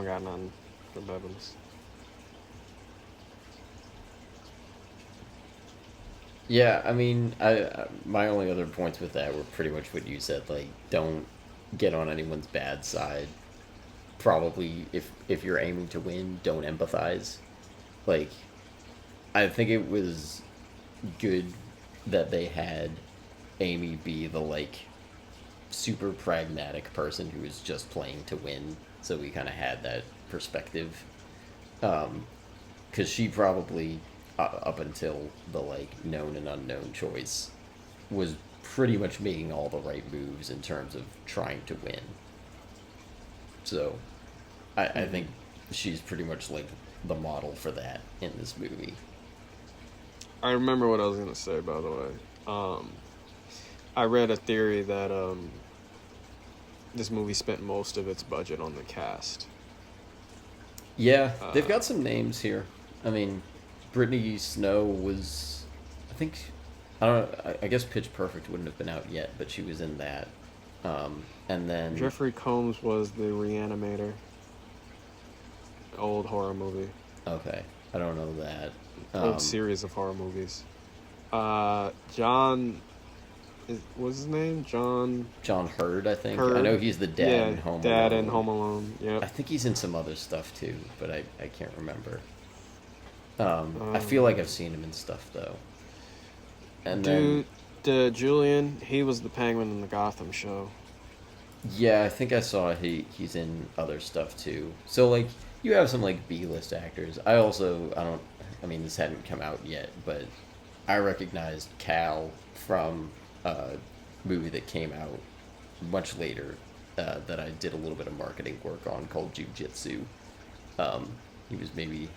got nothing for Bevins. Yeah, I mean, my only other points with that were pretty much what you said. Like, don't get on anyone's bad side. Probably, if you're aiming to win, don't empathize. Like, I think it was good that they had Amy be the, like, super pragmatic person who was just playing to win. So we kind of had that perspective. Because she probably, up until the, like, known and unknown choice, was pretty much making all the right moves in terms of trying to win. So, I think she's pretty much, like, the model for that in this movie. I remember what I was gonna say, by the way. I read a theory that this movie spent most of its budget on the cast. Yeah, they've got some names here. I mean, Brittany Snow was, I think, I don't know, I guess Pitch Perfect wouldn't have been out yet, but she was in that. And then Jeffrey Combs was the Reanimator. Old horror movie. Okay, I don't know that. Old series of horror movies. John... what's his name? John Hurd, I think. Hurd. I know he's the dad in Home Alone. Dad in Home Alone, I yep. think he's in some other stuff too, but I can't remember. I feel like I've seen him in stuff though. And Julian, he was the Penguin in the Gotham show. Yeah, I think I saw he's in other stuff too. So like you have some like B-list actors. I don't I mean this hadn't come out yet, but I recognized Cal from a movie that came out much later that I did a little bit of marketing work on called Jiu-Jitsu. He was maybe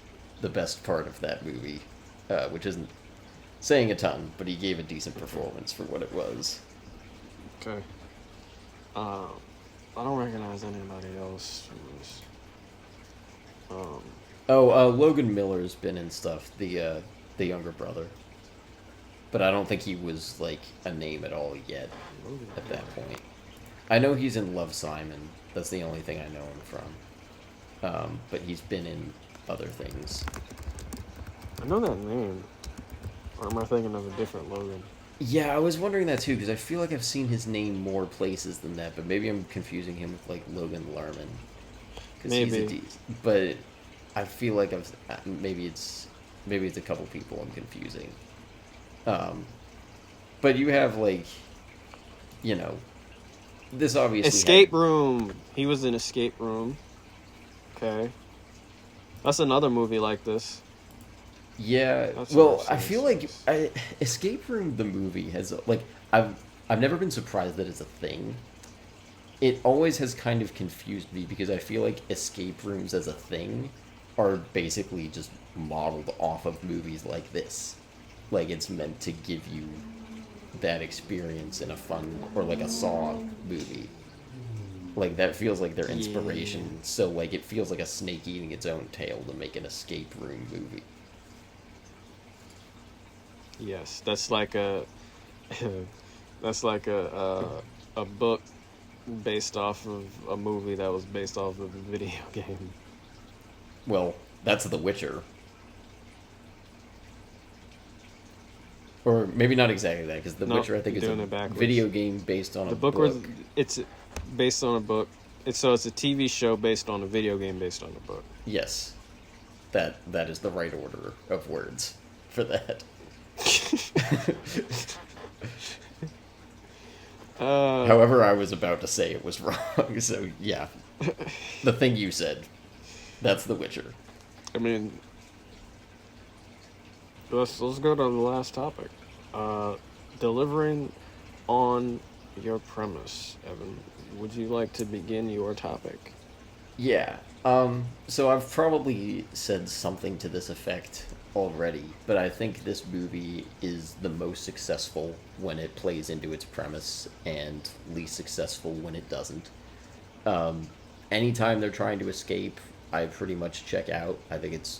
the best part of that movie, which isn't saying a ton, but he gave a decent performance for what it was. Okay. Uh, I don't recognize anybody else. Um, Oh, Logan Miller's been in stuff. The younger brother, but I don't think he was like a name at all yet at that point. I know he's in Love, Simon. That's the only thing I know him from. But he's been in other things. I know that name. Or am I thinking of a different Logan? Yeah, I was wondering that too because I feel like I've seen his name more places than that. But maybe I'm confusing him with like Logan Lerman. Maybe. But I feel like maybe it's a couple people I'm confusing. But you have like, you know, this obviously Escape Room. He was in Escape Room. Okay. That's another movie like this. Yeah. That's Well, what I I'm feel saying. like Escape Room the movie has like I've never been surprised that it's a thing. It always has kind of confused me because I feel like escape rooms as a thing are basically just modeled off of movies like this. Like it's meant to give you that experience in a fun or like a Saw movie. Like that feels like their inspiration. Yeah. So like it feels like a snake eating its own tail to make an escape room movie. Yes, that's like a that's like a book based off of a movie that was based off of a video game. Well, that's The Witcher. Or maybe not exactly that, because The Nope, Witcher I think you're is doing a it backwards. video game based on The a book book. was it's based on a book. It's a TV show based on a video game based on a book. Yes, that is the right order of words for that. However, I was about to say it was wrong. So yeah, the thing you said, that's The Witcher. I mean, let's go to the last topic. Delivering on your premise, Evan. Would you like to begin your topic? Yeah. So I've probably said something to this effect already, but I think this movie is the most successful when it plays into its premise and least successful when it doesn't. Anytime they're trying to escape, I pretty much check out. I think it's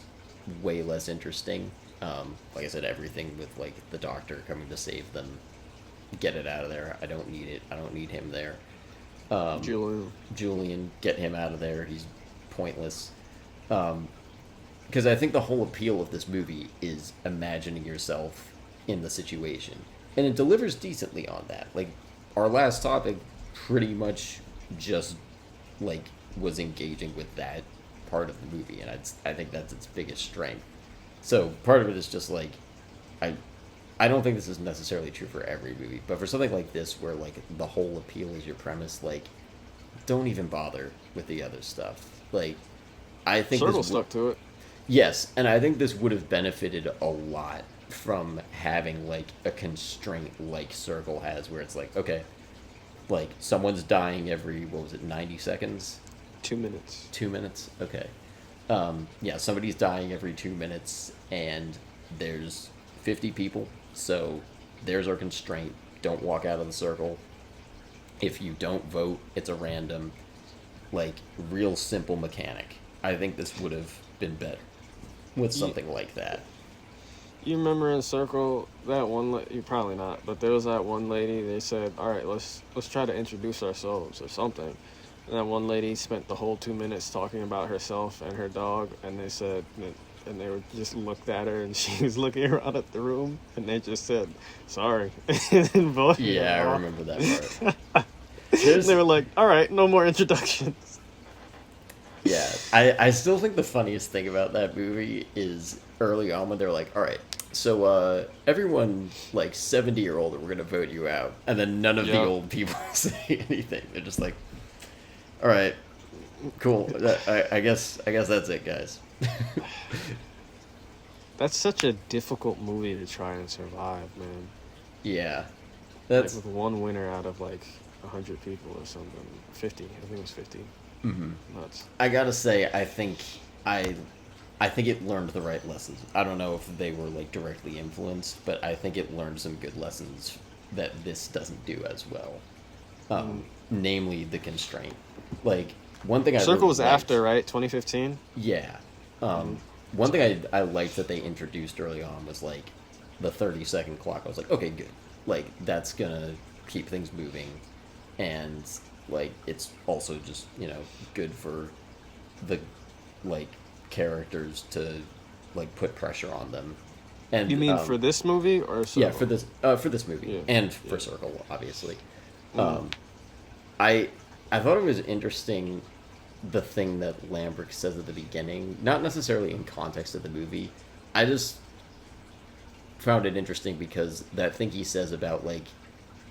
way less interesting. Like I said, everything with like the doctor coming to save them, get it out of there. I don't need it. I don't need him there. Julian, get him out of there. He's pointless. Because I think the whole appeal of this movie is imagining yourself in the situation, and it delivers decently on that. Like our last topic, pretty much just like was engaging with that part of the movie, and I think that's its biggest strength. So part of it is just like I don't think this is necessarily true for every movie, but for something like this where like the whole appeal is your premise, like don't even bother with the other stuff. Like I think Circle this stuck to it. yes, and I think this would have benefited a lot from having like a constraint like Circle has where it's like, okay, like someone's dying every what was it, 90 seconds? 2 minutes. 2 minutes? Okay. Yeah, somebody's dying every 2 minutes, and there's 50 people, so there's our constraint. Don't walk out of the circle. If you don't vote, it's a random, like, real simple mechanic. I think this would have been better with something like that. You remember in Circle that one? You probably not, but there was that one lady. They said, "All right, let's try to introduce ourselves or something." And that one lady spent the whole 2 minutes talking about herself and her dog, and they said, and they were just looked at her, and she was looking around at the room, and they just said, "Sorry," and then voted Yeah, her I off. remember that part. They were like, "All right, no more introductions." Yeah, I still think the funniest thing about that movie is early on when they're like, all right, so everyone like 70 or older, we're going to vote you out. And then none of the Yep. old people say anything. They're just like, All right. Cool. I guess that's it, guys. That's such a difficult movie to try and survive, man. Yeah. Like That's with one winner out of like 100 people or something. 50. I think it was 50. Nuts. I gotta say, I I think it learned the right lessons. I don't know if they were like directly influenced, but I think it learned some good lessons that this doesn't do as well. Namely the constraint. Like one thing I Circle really was liked- after, right? 2015. Yeah. One thing I liked that they introduced early on was like the 30-second clock. I was like, okay, good. Like that's gonna keep things moving, and like it's also just good for the like characters to like put pressure on them. And You mean for this movie or Circle? yeah, for this movie Yeah. and for Circle, obviously. I thought it was interesting the thing that Lambrick says at the beginning, not necessarily in context of the movie. I just found it interesting because that thing he says about like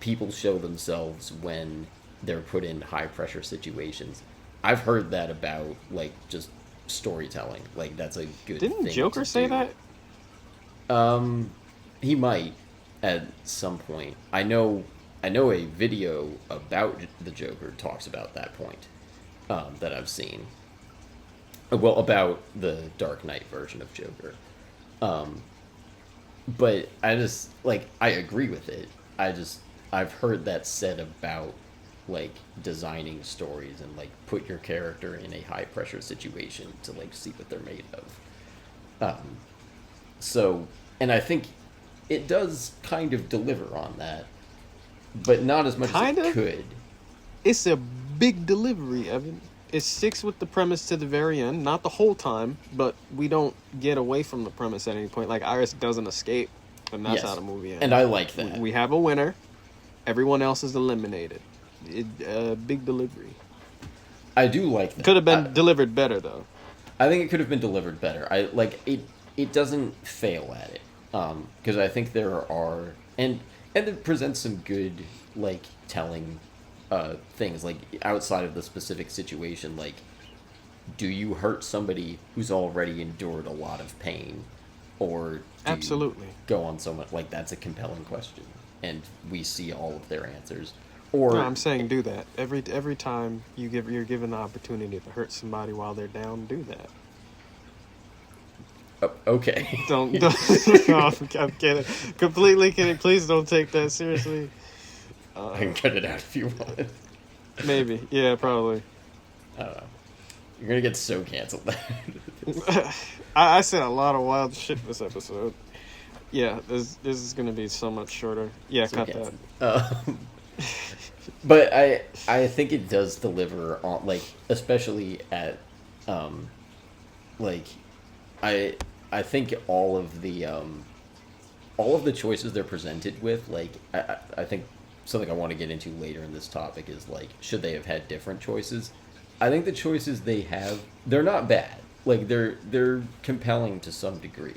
people show themselves when they're put in high pressure situations. I've heard that about like just storytelling. Like that's a good Didn't thing Joker to say do. that? He might at some point. I know a video about the Joker talks about that point that I've seen. Well, about the Dark Knight version of Joker. But I just like I agree with it. I've heard that said about like designing stories and like put your character in a high pressure situation to like see what they're made of. So, and I think it does kind of deliver on that, but not as much Kind as it of? could. It's a big delivery, Evan. It sticks with the premise to the very end, not the whole time, but we don't get away from the premise at any point. Like Iris doesn't escape, and that's Yes. how the movie ends. And I like that. We have a winner. Everyone else is eliminated. Big delivery. I do like that. Could have been delivered better though. I think it could have been delivered better. I like it. It doesn't fail at it because I think there are and it presents some good like telling things like outside of the specific situation. Like, do you hurt somebody who's already endured a lot of pain, or do Absolutely. you go on someone like that's a compelling question, and we see all of their answers. Or No, I'm saying do that every time you're given the opportunity to hurt somebody while they're down. Do that. Okay. Don't. No, I'm kidding. Completely kidding. Please don't take that seriously. I can cut it out if you want. Maybe. Yeah, probably. I don't know. You're gonna get so canceled. I said a lot of wild shit this episode. Yeah, this is gonna be so much shorter. Yeah, So cut canceled. that. But I think it does deliver on like especially at like I think all of the choices they're presented with, like I think something I want to get into later in this topic is like should they have had different choices? I think the choices they have, they're not bad. Like they're compelling to some degree.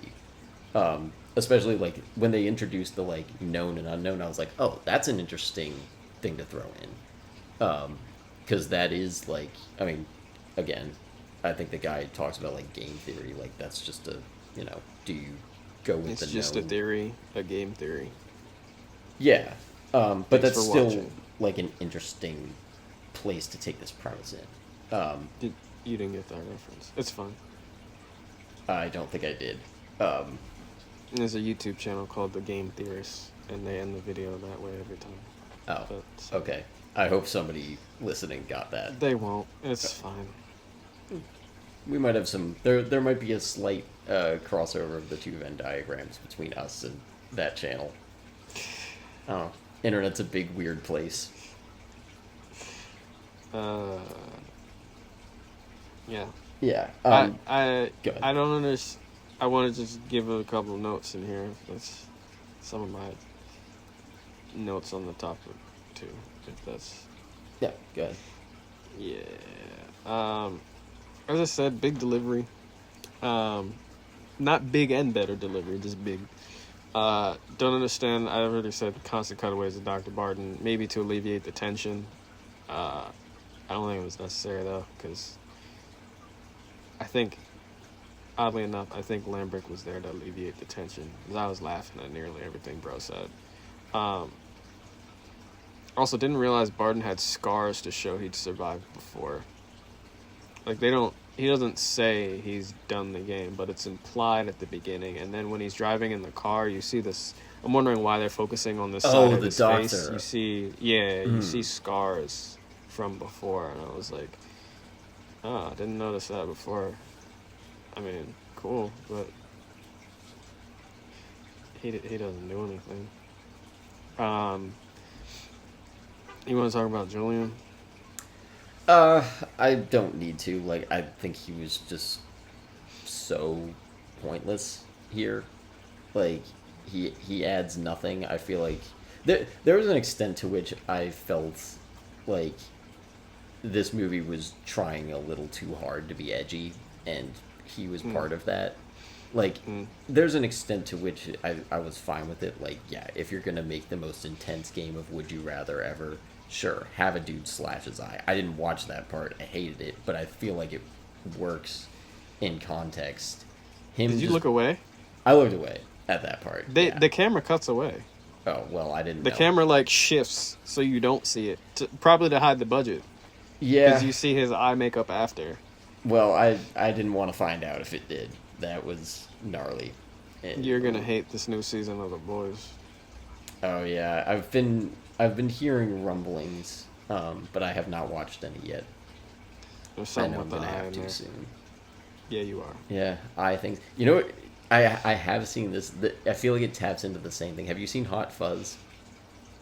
Especially like when they introduced the like known and unknown, I was like, oh, that's an interesting thing to throw in. Because that is like, I mean, again, I think the guy talks about like game theory, like that's just a, do you go with It's the just known? a theory, a game theory. Yeah, but Thanks that's for still watching. like an interesting place to take this premise in. You didn't get that reference. It's fine. I don't think I did. There's a YouTube channel called The Game Theorists, and they end the video that way every time. Oh, But okay. I hope somebody listening got that. they won't. It's fine. We might have some. There might be a slight crossover of the two Venn diagrams between us and that channel. Oh, internet's a big weird place. Yeah. Yeah. I go ahead. I don't understand. I want to just give a couple of notes in here. That's some of my notes on the topic too. If that's Yeah. Go ahead. yeah. As I said, big delivery. Not big and better delivery, just big. Don't understand. I already said constant cutaways of Dr. Barton, maybe to alleviate the tension. I don't think it was necessary though, because I think, oddly enough, I think Lambrick was there to alleviate the tension. Because I was laughing at nearly everything bro said. Also, didn't realize Barton had scars to show he'd survived before. Like, he doesn't say he's done the game, but it's implied at the beginning. And then when he's driving in the car, you see this. I'm wondering why they're focusing on this side of his face. You see, you see scars from before. And I was like, I didn't notice that before. I mean, cool, but he doesn't do anything. You want to talk about Julian? I don't need to. Like, I think he was just so pointless here. Like, he adds nothing. I feel like there was an extent to which I felt like this movie was trying a little too hard to be edgy, and he was part of that. Like, there's an extent to which I was fine with it. Like, yeah, if you're gonna make the most intense game of Would You Rather ever, sure, have a dude slash his eye. I didn't watch that part. I hated it, but I feel like it works in context. Did you look away? I looked away at that part. The camera cuts away. Oh, well, I didn't know. The camera, like, shifts so you don't see it. Probably to hide the budget. Yeah. Because you see his eye makeup after. Well, I didn't want to find out if it did. That was gnarly. You're gonna hate this new season of The Boys. Oh yeah, I've been hearing rumblings, but I have not watched any yet. There's something I know with I'm the gonna eye have in to there. soon. Yeah, you are. Yeah, I think you know what. I have seen this. I feel like it taps into the same thing. Have you seen Hot Fuzz?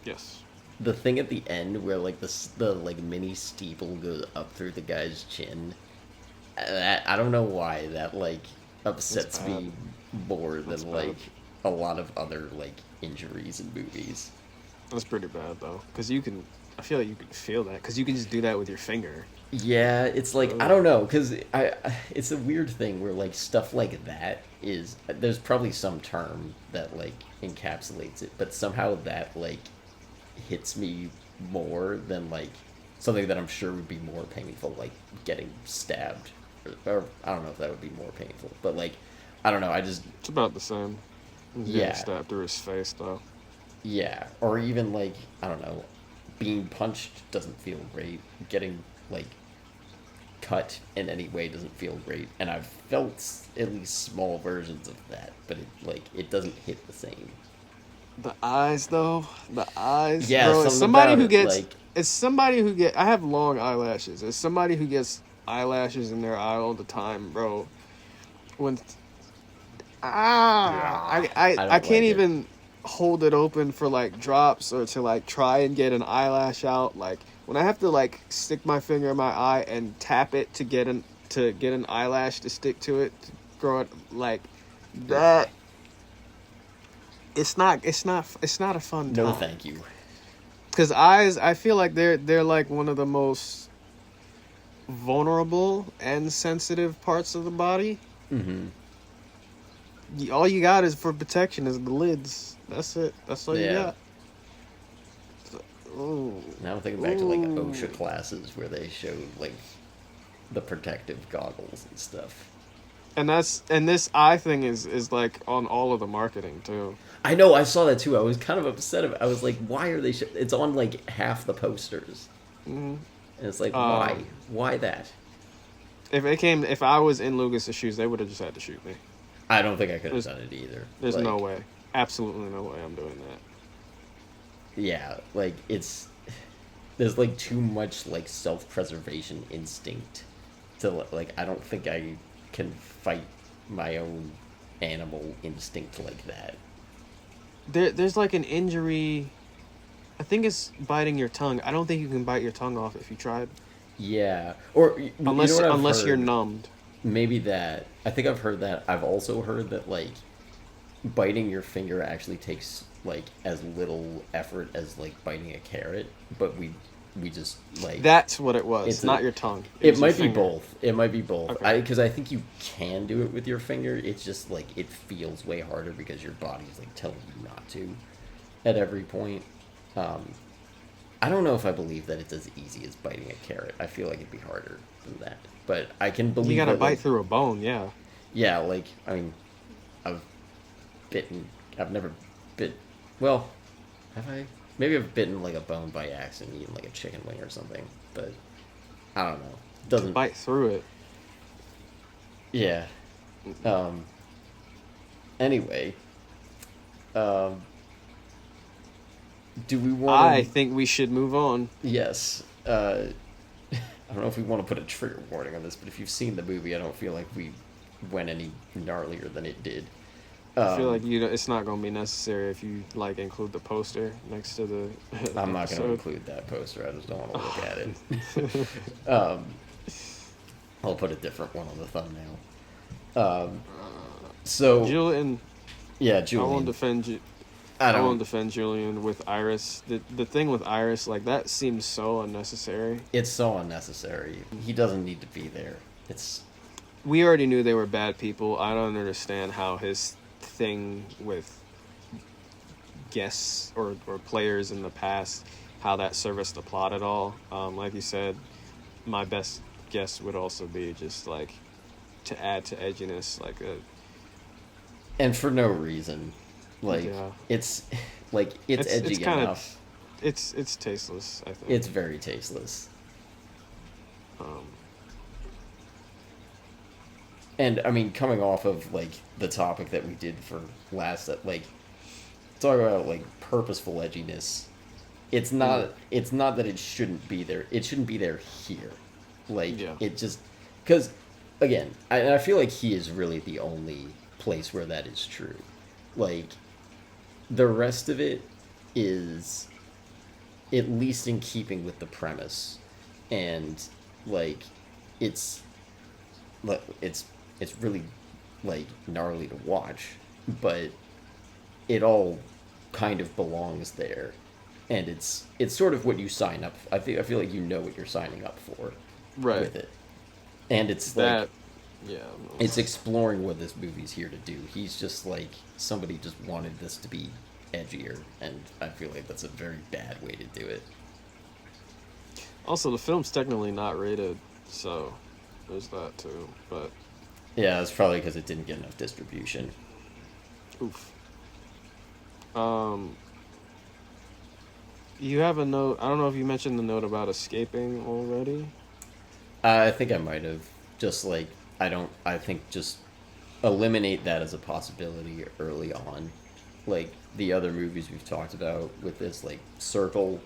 Yes. The thing at the end where like the like mini steeple goes up through the guy's chin. I don't know why that like upsets me more than like a lot of other like injuries in movies. That's pretty bad though, because I feel like you can feel that, because you can just do that with your finger. Yeah, it's like, I don't know, because it's a weird thing where like stuff like that is, there's probably some term that like encapsulates it, but somehow that like hits me more than like something that I'm sure would be more painful, like getting stabbed. Or I don't know if that would be more painful, but like, I don't know, it's about the same. Yeah. Stabbed through his face though. Yeah, or even like, I don't know, being punched doesn't feel great. Getting like cut in any way doesn't feel great, and I've felt at least small versions of that, but it doesn't hit the same. The eyes though, yeah, bro, it's somebody who gets like, I have long eyelashes. As somebody who gets eyelashes in their eye all the time, bro, when I can't even hold it open for like drops or to like try and get an eyelash out. Like when I have to like stick my finger in my eye and tap it to get an eyelash to stick to it, to grow it, like that. It's not a fun time. No, thank you. Because eyes, I feel like they're like one of the most vulnerable and sensitive parts of the body. Mm-hmm. All you got is for protection is the lids. That's it. That's all you got. Ooh. Now I'm thinking back to like OSHA classes where they showed like the protective goggles and stuff. And this eye thing is like on all of the marketing too. I know, I saw that too. I was kind of upset. I was like, why are they? It's on like half the posters. Mm-hmm. And it's like, why? Why that? If I was in Lucas's shoes, they would have just had to shoot me. I don't think I could have done it either. There's no way. Absolutely no way I'm doing that. Yeah, like there's like too much like self-preservation instinct to like, I don't think I can fight my own animal instinct like that. There's like an injury. I think it's biting your tongue. I don't think you can bite your tongue off if you tried. Yeah, or unless you're numbed. Maybe that. I think I've heard that. I've also heard that like biting your finger actually takes like as little effort as like biting a carrot, but we just like, that's what it was. It's not your tongue. It might be both. It might be both. Okay. Because I think you can do it with your finger. It's just like it feels way harder because your body's like telling you not to at every point. I don't know if I believe that it's as easy as biting a carrot. I feel like it'd be harder than that. But I can You believe gotta that, bite like, through a bone, yeah. yeah, like, I mean, I've bitten, I've never bit, well, have I? Maybe I've bitten, like, a bone by accident, eating, like, a chicken wing or something. But, I don't know. To Doesn't, bite through it. yeah. Um, anyway, um, do we want I to, think we should move on. yes, I don't know if we want to put a trigger warning on this, but if you've seen the movie, I don't feel like we went any gnarlier than it did. I feel like it's not gonna be necessary if you like include the poster next to the. I'm not going to episode. include that poster. I just don't want to look at it. I'll put a different one on the thumbnail. So Julian, yeah, I Julian. won't defend you. I won't defend Julian with Iris. The thing with Iris, like that seems so unnecessary. It's so unnecessary. He doesn't need to be there. We already knew they were bad people. I don't understand how his thing with guests or players in the past, how that serviced the plot at all. Like you said, my best guess would also be just like to add to edginess, like a. And for no reason. Like, Yeah. it's like it's edgy it's kinda, enough. It's tasteless, I think. It's very tasteless. And I mean, coming off of like the topic that we did for last, like talk about like purposeful edginess. It's not. It's not that it shouldn't be there. It shouldn't be there here. Like Yeah. it just because again, I feel like he is really the only place where that is true. Like the rest of it is at least in keeping with the premise, and like it's it's really like gnarly to watch, but it all kind of belongs there, and it's sort of what you sign up. I feel like you know what you're signing up for, Right. with it, and it's That, like yeah. it's exploring what this movie's here to do. He's just like somebody just wanted this to be edgier, and I feel like that's a very bad way to do it. Also, the film's technically not rated, so there's that too. But Yeah, it's probably because it didn't get enough distribution. oof. You have a note. I don't know if you mentioned the note about escaping already. I think I might have. Just like, I think just eliminate that as a possibility early on. Like, the other movies we've talked about with this, like, Circle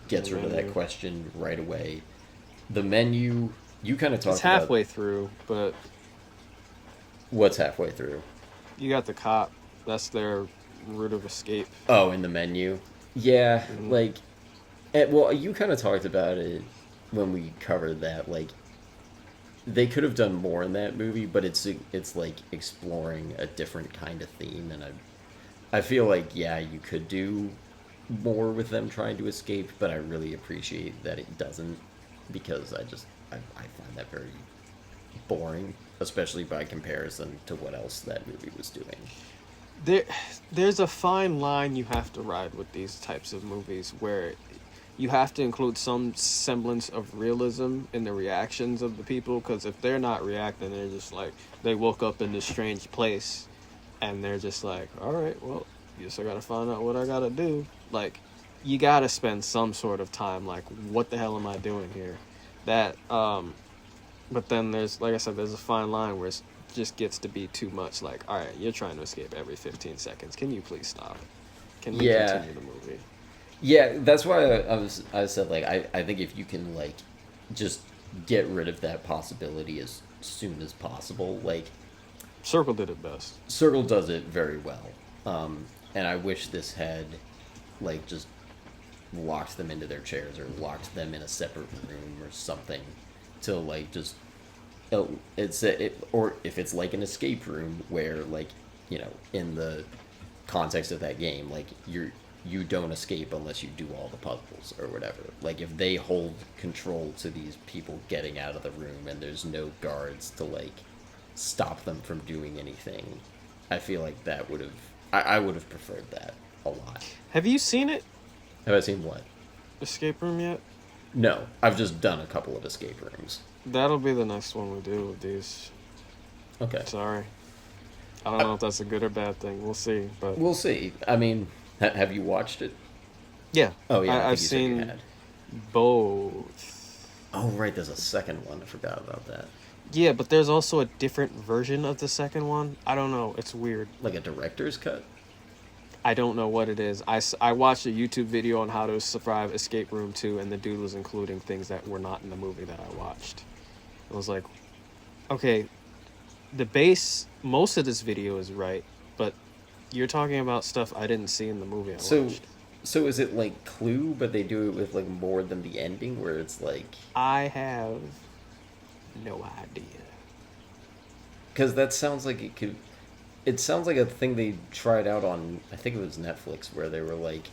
gets rid of that question right away. The Menu, you kind of talked It's halfway through, but what's halfway through? you got the cop. That's their route of escape. Oh, in the Menu? Yeah, Mhm. like, well, you kind of talked about it when we covered that, like, they could have done more in that movie, but it's like exploring a different kind of theme, and I feel like, yeah, you could do more with them trying to escape, but I really appreciate that it doesn't, because I find that very boring, especially by comparison to what else that movie was doing. There's a fine line you have to ride with these types of movies where you have to include some semblance of realism in the reactions of the people, because if they're not reacting, they're just like, they woke up in this strange place and they're just like, all right, well, guess I gotta find out what I gotta do. Like, you gotta spend some sort of time like, what the hell am I doing here? But then there's, like I said, there's a fine line where it just gets to be too much. Like, all right, you're trying to escape every 15 seconds. Can you please stop? Can we continue the movie? Yeah, that's why I said, like, I think if you can, like, just get rid of that possibility as soon as possible, like, Circle did it best. Circle does it very well. And I wish this had, like, just locked them into their chairs or locked them in a separate room or something to, like, just, or if it's like an escape room where, like, you know, in the context of that game, like, you don't escape unless you do all the puzzles or whatever. Like, if they hold control to these people getting out of the room and there's no guards to, like, stop them from doing anything, I feel like that would have... I would have preferred that a lot. Have you seen it? Have I seen what? escape room yet? No, I've just done a couple of escape rooms. That'll be the next one we do with these. Okay. Sorry. I don't know if that's a good or bad thing. We'll see. But We'll see. I mean, have you watched it? yeah. Oh, yeah, I think I've you said you seen had. both. Oh, right, there's a second one. I forgot about that. Yeah, but there's also a different version of the second one. I don't know. It's weird. Like a director's cut? I don't know what it is. I watched a YouTube video on how to survive Escape Room 2, and the dude was including things that were not in the movie that I watched. It was like, okay, most of this video is right, but you're talking about stuff I didn't see in the movie I watched. So is it like Clue, but they do it with like more than the ending, where it's like... I have no idea. Because that sounds like it could... It sounds like a thing they tried out on, I think it was Netflix, where they were like,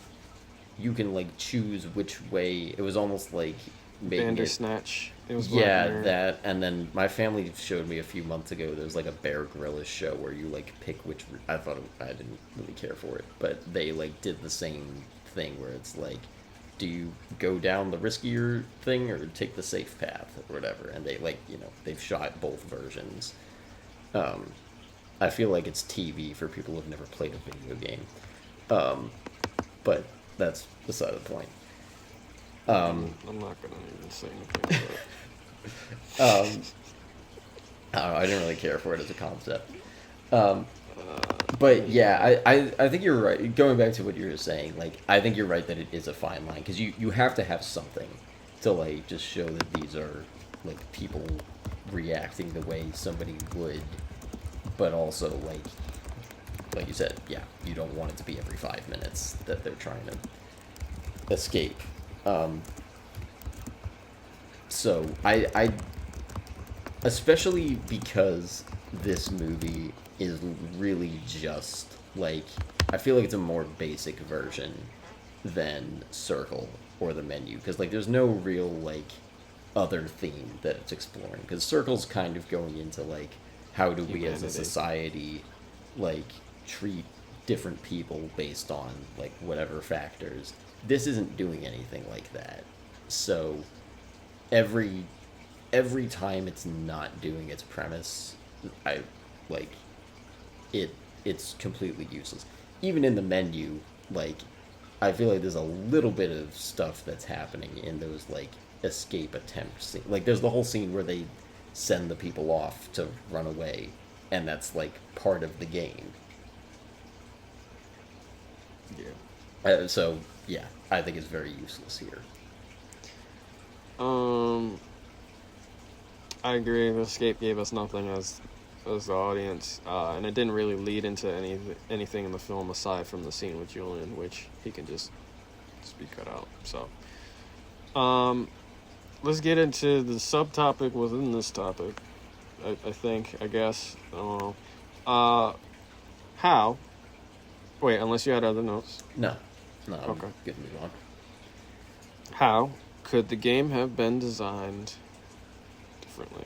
you can like choose which way. It was almost like Bandersnatch. It was that. And then my family showed me a few months ago. There's like a Bear Grylls show where you like pick which. I didn't really care for it, but they like did the same thing where it's like, do you go down the riskier thing or take the safe path or whatever? And they like they've shot both versions. I feel like it's TV for people who've never played a video game. But that's beside the point. I'm not going to even say anything about it. I don't know, I didn't really care for it as a concept. But yeah, I think you're right. Going back to what you were saying, like, I think you're right that it is a fine line. Because you have to have something to, like, just show that these are, like, people reacting the way somebody would. But also, like you said, yeah, you don't want it to be every 5 minutes that they're trying to escape. So I especially because this movie is really just like, I feel like it's a more basic version than Circle or the Menu, because like there's no real like other theme that it's exploring, because Circle's kind of going into like, how do we as a society like treat different people based on like whatever factors. This isn't doing anything like that. So every time it's not doing its premise, I like it's completely useless. Even in the Menu, like, I feel like there's a little bit of stuff that's happening in those like escape attempts. Like there's the whole scene where they send the people off to run away, and that's like part of the game. Yeah. So yeah, I think it's very useless here. I agree. The escape gave us nothing as the audience, and it didn't really lead into anything in the film aside from the scene with Julian, which he can just be cut out. So, let's get into the subtopic within this topic. I guess. I don't know. How? Wait, unless you had other notes. No. Okay. Good, move on. How could the game have been designed differently?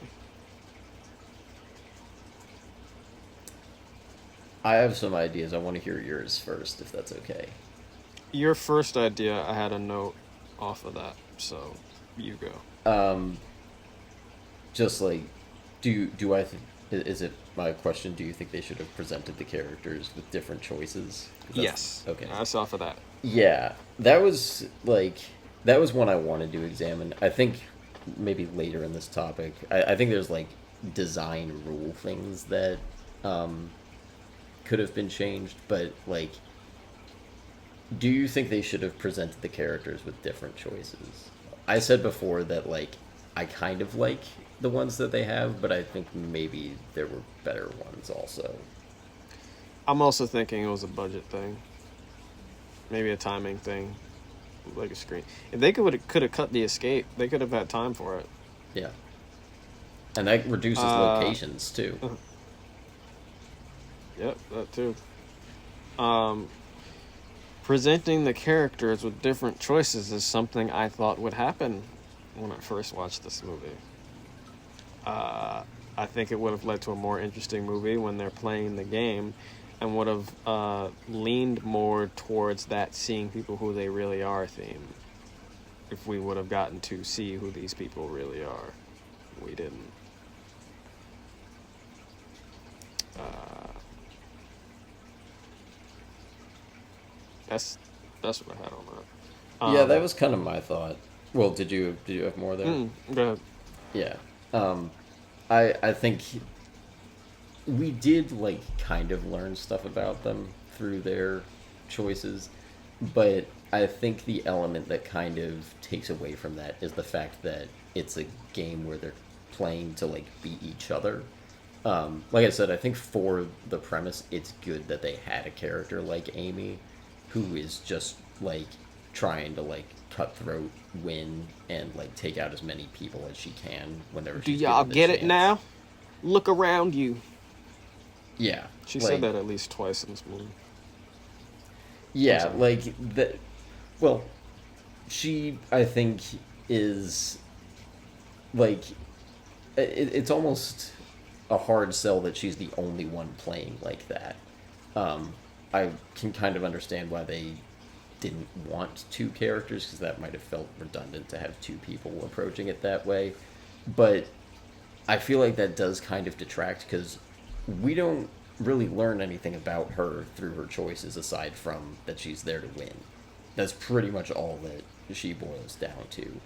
I have some ideas. I want to hear yours first, if that's okay. Your first idea, I had a note off of that, so you go. Just like, do I think, is it my question? Do you think they should have presented the characters with different choices? Yes. Okay. That's off of that. Yeah, that was one I wanted to examine. I think maybe later in this topic, I think there's like design rule things that could have been changed, but like, do you think they should have presented the characters with different choices? I said before that like I kind of like the ones that they have, but I think maybe there were better ones also. I'm also thinking it was a budget thing. Maybe a timing thing. Like a screen. If they could have cut the escape, they could have had time for it. Yeah. And that reduces locations too. Yep, that too. Presenting the characters with different choices is something I thought would happen when I first watched this movie. I think it would have led to a more interesting movie when they're playing the game, and would have leaned more towards that seeing people who they really are theme. if we would have gotten to see who these people really are. We didn't. That's what I had on that. Yeah, that was kind of my thought. Well, did you have more there? Go ahead. Yeah. I think we did like kind of learn stuff about them through their choices, but I think the element that kind of takes away from that is the fact that it's a game where they're playing to like beat each other. Like I said, I think for the premise, it's good that they had a character like Amy, who is just like trying to like cutthroat win and like take out as many people as she can whenever. Do y'all get it now? Look around you. Yeah, she said that at least twice in this movie. Yeah, like that. Well, she I think is like it's almost a hard sell that she's the only one playing like that. I can kind of understand why they didn't want two characters, because that might have felt redundant to have two people approaching it that way. But I feel like that does kind of detract, because we don't really learn anything about her through her choices aside from that she's there to win. That's pretty much all that she boils down to.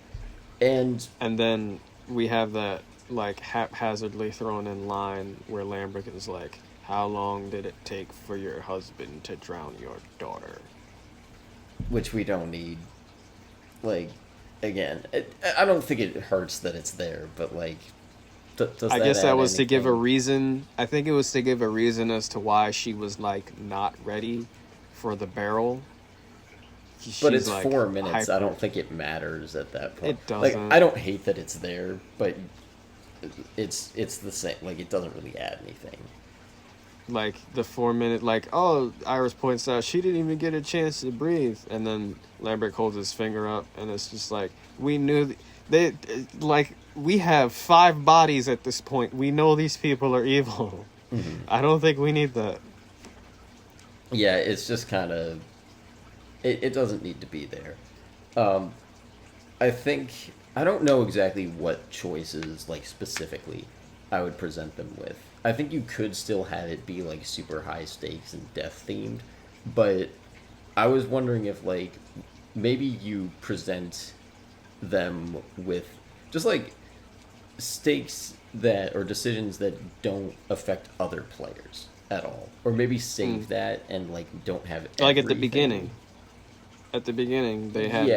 And then we have that like haphazardly thrown in line where Lambert is like, how long did it take for your husband to drown your daughter? Which we don't need. Like, again, I don't think it hurts that it's there, but like, does I that guess that was anything? to give a reason. I think it was to give a reason as to why she was like not ready for the barrel. But it's like 4 minutes. I don't think it matters at that point. It doesn't. Like, I don't hate that it's there, but it's the same. Like, it doesn't really add anything. Like the 4 minute, like, oh, Iris points out she didn't even get a chance to breathe, and then Lambert holds his finger up, and it's just like, we knew they like we have 5 bodies at this point. We know these people are evil. Mm-hmm. I don't think we need that. Yeah, it's just kind of it doesn't need to be there. I think I don't know exactly what choices like specifically I would present them with. I think you could still have it be like super high stakes and death themed, but I was wondering if like maybe you present them with just like stakes that or decisions that don't affect other players at all, or maybe save that and like don't have like everything. at the beginning. At the beginning, they had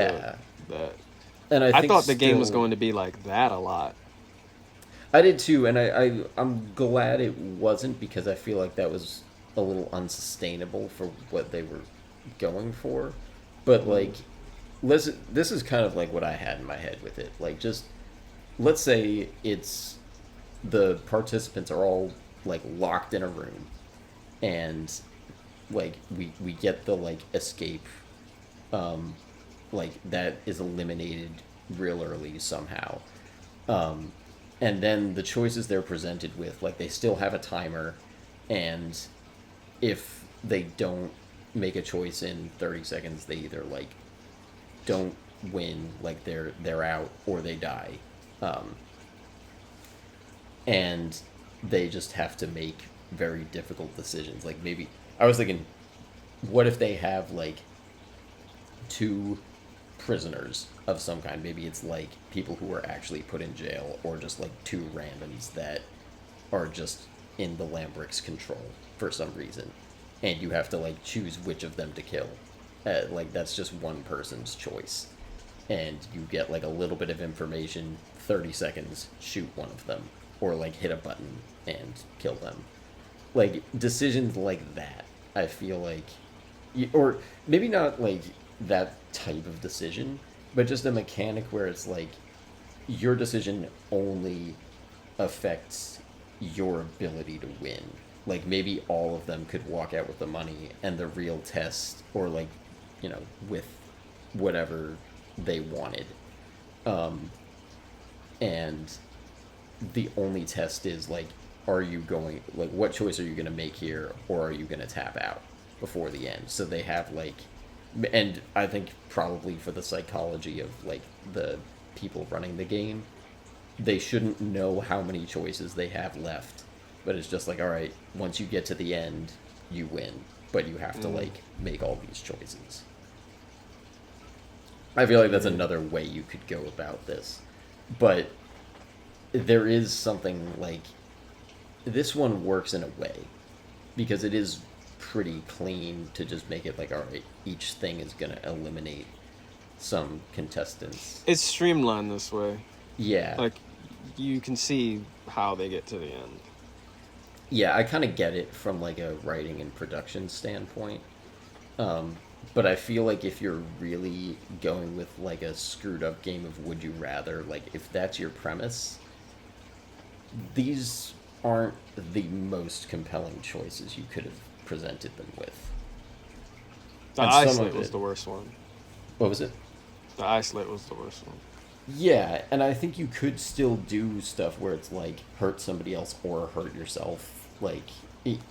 that. And I thought the game was going to be like that a lot. I did too, and I'm glad it wasn't, because I feel like that was a little unsustainable for what they were going for. But like, this is kind of like what I had in my head with it. Like, just let's say it's the participants are all like locked in a room, and like we get the like escape, like that is eliminated real early somehow. And then the choices they're presented with, like, they still have a timer, and if they don't make a choice in 30 seconds, they either, like, don't win, like, they're out, or they die. And they just have to make very difficult decisions. Like, maybe, I was thinking, what if they have, like, 2 prisoners of some kind? Maybe it's like people who are actually put in jail, or just like 2 randoms that are just in the Lambrick's control for some reason, and you have to like choose which of them to kill. Like, that's just one person's choice, and you get like a little bit of information, 30 seconds, shoot one of them, or like hit a button and kill them. Like, decisions like that, I feel like, or maybe not like that type of decision, but just a mechanic where it's like your decision only affects your ability to win. Like, maybe all of them could walk out with the money, and the real test, or like, you know, with whatever they wanted, and the only test is like, are you going, like, what choice are you going to make here, or are you going to tap out before the end? So they have like And I think probably for the psychology of like the people running the game, they shouldn't know how many choices they have left, but it's just like, all right, once you get to the end, you win, but you have to like make all these choices. I feel like that's another way you could go about this, but there is something like this one works in a way because it is pretty clean to just make it like, all right, each thing is going to eliminate some contestants. It's streamlined this way. Yeah. Like, you can see how they get to the end. Yeah, I kind of get it from like a writing and production standpoint. But I feel like if you're really going with like a screwed up game of Would You Rather, like if that's your premise, these aren't the most compelling choices you could have presented them with. The And eye some slit of was it- the worst one. What was it? The eye slit was the worst one. Yeah, and I think you could still do stuff where it's like hurt somebody else or hurt yourself, like,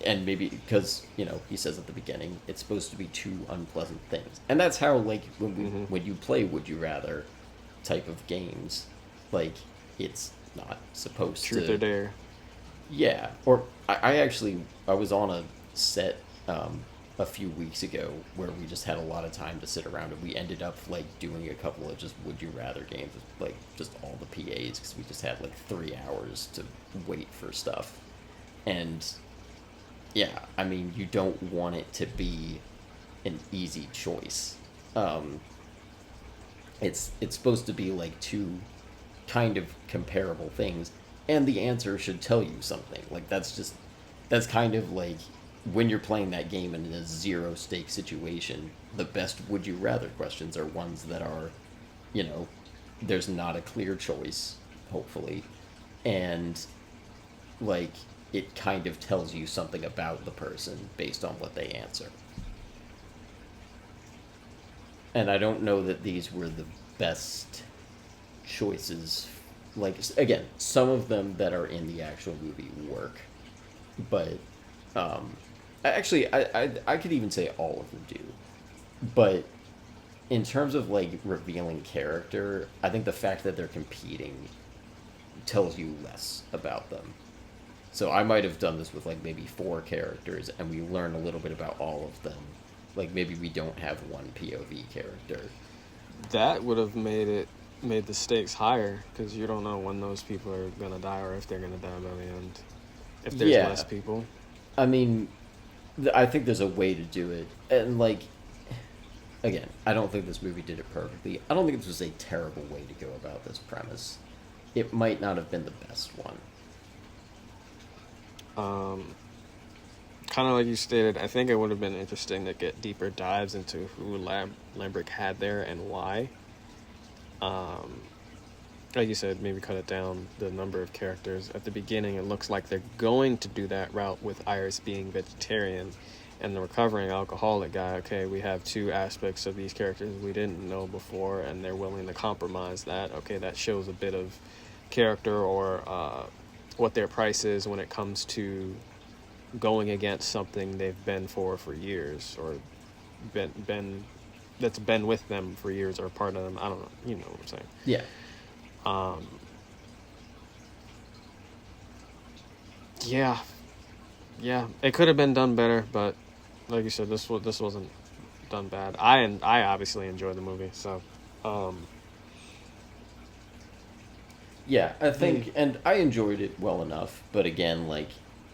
and maybe because he says at the beginning it's supposed to be two unpleasant things, and that's how like when you play Would You Rather type of games, like it's not supposed Truth to. or dare. Yeah, or I was on a set a few weeks ago where we just had a lot of time to sit around, and we ended up like doing a couple of just Would You Rather games with like just all the PAs because we just had like 3 hours to wait for stuff, and yeah, I mean you don't want it to be an easy choice. It's supposed to be like two kind of comparable things, and the answer should tell you something. Like that's kind of like when you're playing that game in a zero stake situation, the best Would You Rather questions are ones that are, there's not a clear choice, hopefully, and like it kind of tells you something about the person based on what they answer. And I don't know that these were the best choices. Like, again, some of them that are in the actual movie work, but actually, I could even say all of them do. But in terms of like revealing character, I think the fact that they're competing tells you less about them. So I might have done this with like maybe 4 characters, and we learn a little bit about all of them. Like maybe we don't have one POV character. That would have made the stakes higher because you don't know when those people are gonna die or if they're gonna die by the end. If there's less people. I mean, I think there's a way to do it, and like, again, I don't think this movie did it perfectly. I don't think this was a terrible way to go about this premise. It might not have been the best one. Kind of like you stated, I think it would have been interesting to get deeper dives into who Lambrick had there and why. Like you said, maybe cut it down the number of characters. At the beginning, it looks like they're going to do that route with Iris being vegetarian and the recovering alcoholic guy. Okay, we have 2 aspects of these characters we didn't know before, and they're willing to compromise that. Okay, that shows a bit of character or what their price is when it comes to going against something they've been for years, or been that's been with them for years, or part of them. I don't know. You know what I'm saying? Yeah. Yeah. It could have been done better, but like you said, this wasn't done bad. I obviously enjoyed the movie, so. Yeah, I think, and I enjoyed it well enough, but again, like,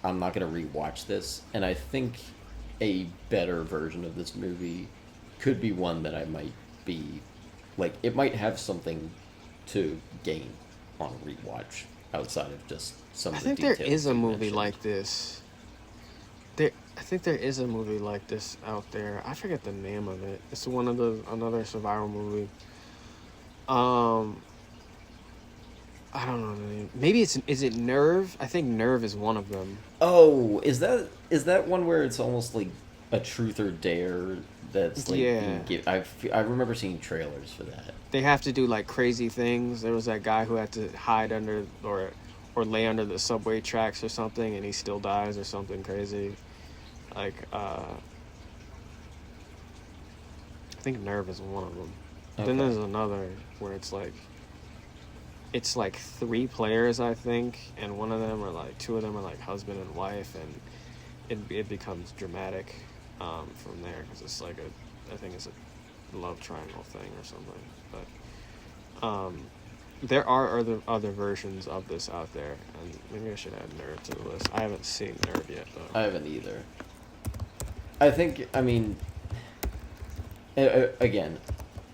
I'm not going to rewatch this, and I think a better version of this movie could be one that I might be, like, it might have something to gain on rewatch outside of just some of the details. I think there is a movie mentioned. like this. I think there is a movie like this out there. I forget the name of it. It's another survival movie. I don't know the name. Maybe is it Nerve? I think Nerve is one of them. Oh, is that one where it's almost like a truth or dare that's like I remember seeing trailers for that. They have to do like crazy things. There was that guy who had to hide under or lay under the subway tracks or something, and he still dies or something crazy. Like think Nerve is one of them. Okay. Then there's another where it's like 3 players, I think, and two of them are like husband and wife, and it becomes dramatic from there because it's like I think it's a love triangle thing or something. But there are other versions of this out there, and maybe I should add Nerve to the list. I haven't seen Nerve yet, though. I haven't either. I mean, again,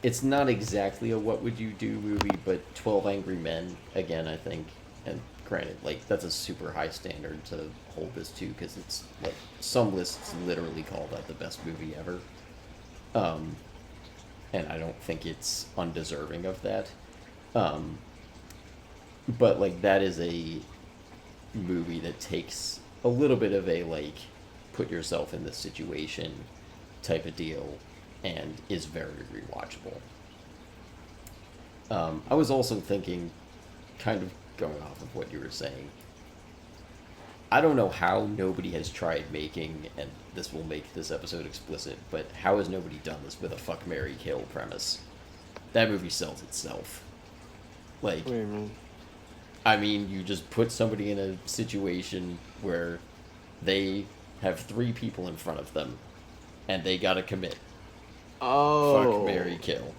it's not exactly a what would you do movie, but 12 Angry Men, again, I think, and granted, like, that's a super high standard to hold this to, because it's, like, some lists literally call that the best movie ever. And I don't think it's undeserving of that. But, like, that is a movie that takes a little bit of a, like, put yourself in this situation type of deal, and is very rewatchable. I was also thinking, kind of going off of what you were saying, I don't know how nobody has tried making, and this will make this episode explicit, but how has nobody done this with a fuck, marry, kill premise? That movie sells itself. Like, What do you mean? I mean, you just put somebody in a situation where they have 3 people in front of them, and they gotta commit. Oh. Fuck, marry, kill.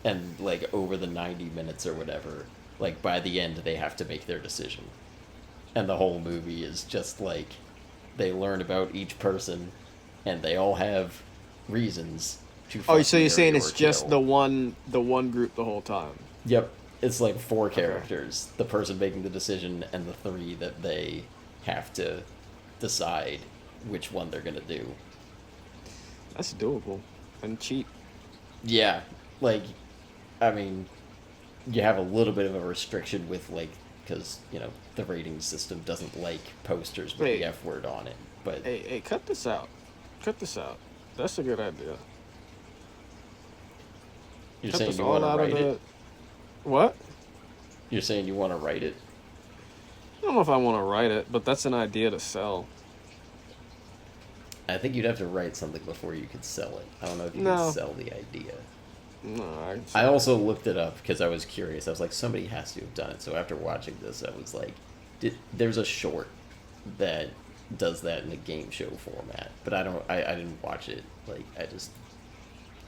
And, like, over the 90 minutes or whatever, like, by the end, they have to make their decision. And the whole movie is just, like, they learn about each person, and they all have reasons to fuck, Oh, so you're marry, saying or it's just kill. the one group the whole time? Yep. It's, like, 4 characters. The person making the decision, and the 3 that they have to decide which one they're gonna do. That's doable. And cheap. Yeah, like, I mean, you have a little bit of a restriction with, like, because, you know, the rating system doesn't like posters with the F word on it, but... Hey, cut this out. Cut this out. That's a good idea. You're Cut saying this you all want to out of write it? What? You're saying you want to write it? I don't know if I want to write it, but that's an idea to sell. I think you'd have to write something before you could sell it. I don't know if you No. can sell the idea. No, I also looked it up because I was curious. I was like, somebody has to have done it. So after watching this, I was like, there's a short that does that in a game show format, but I didn't watch it. Like, I just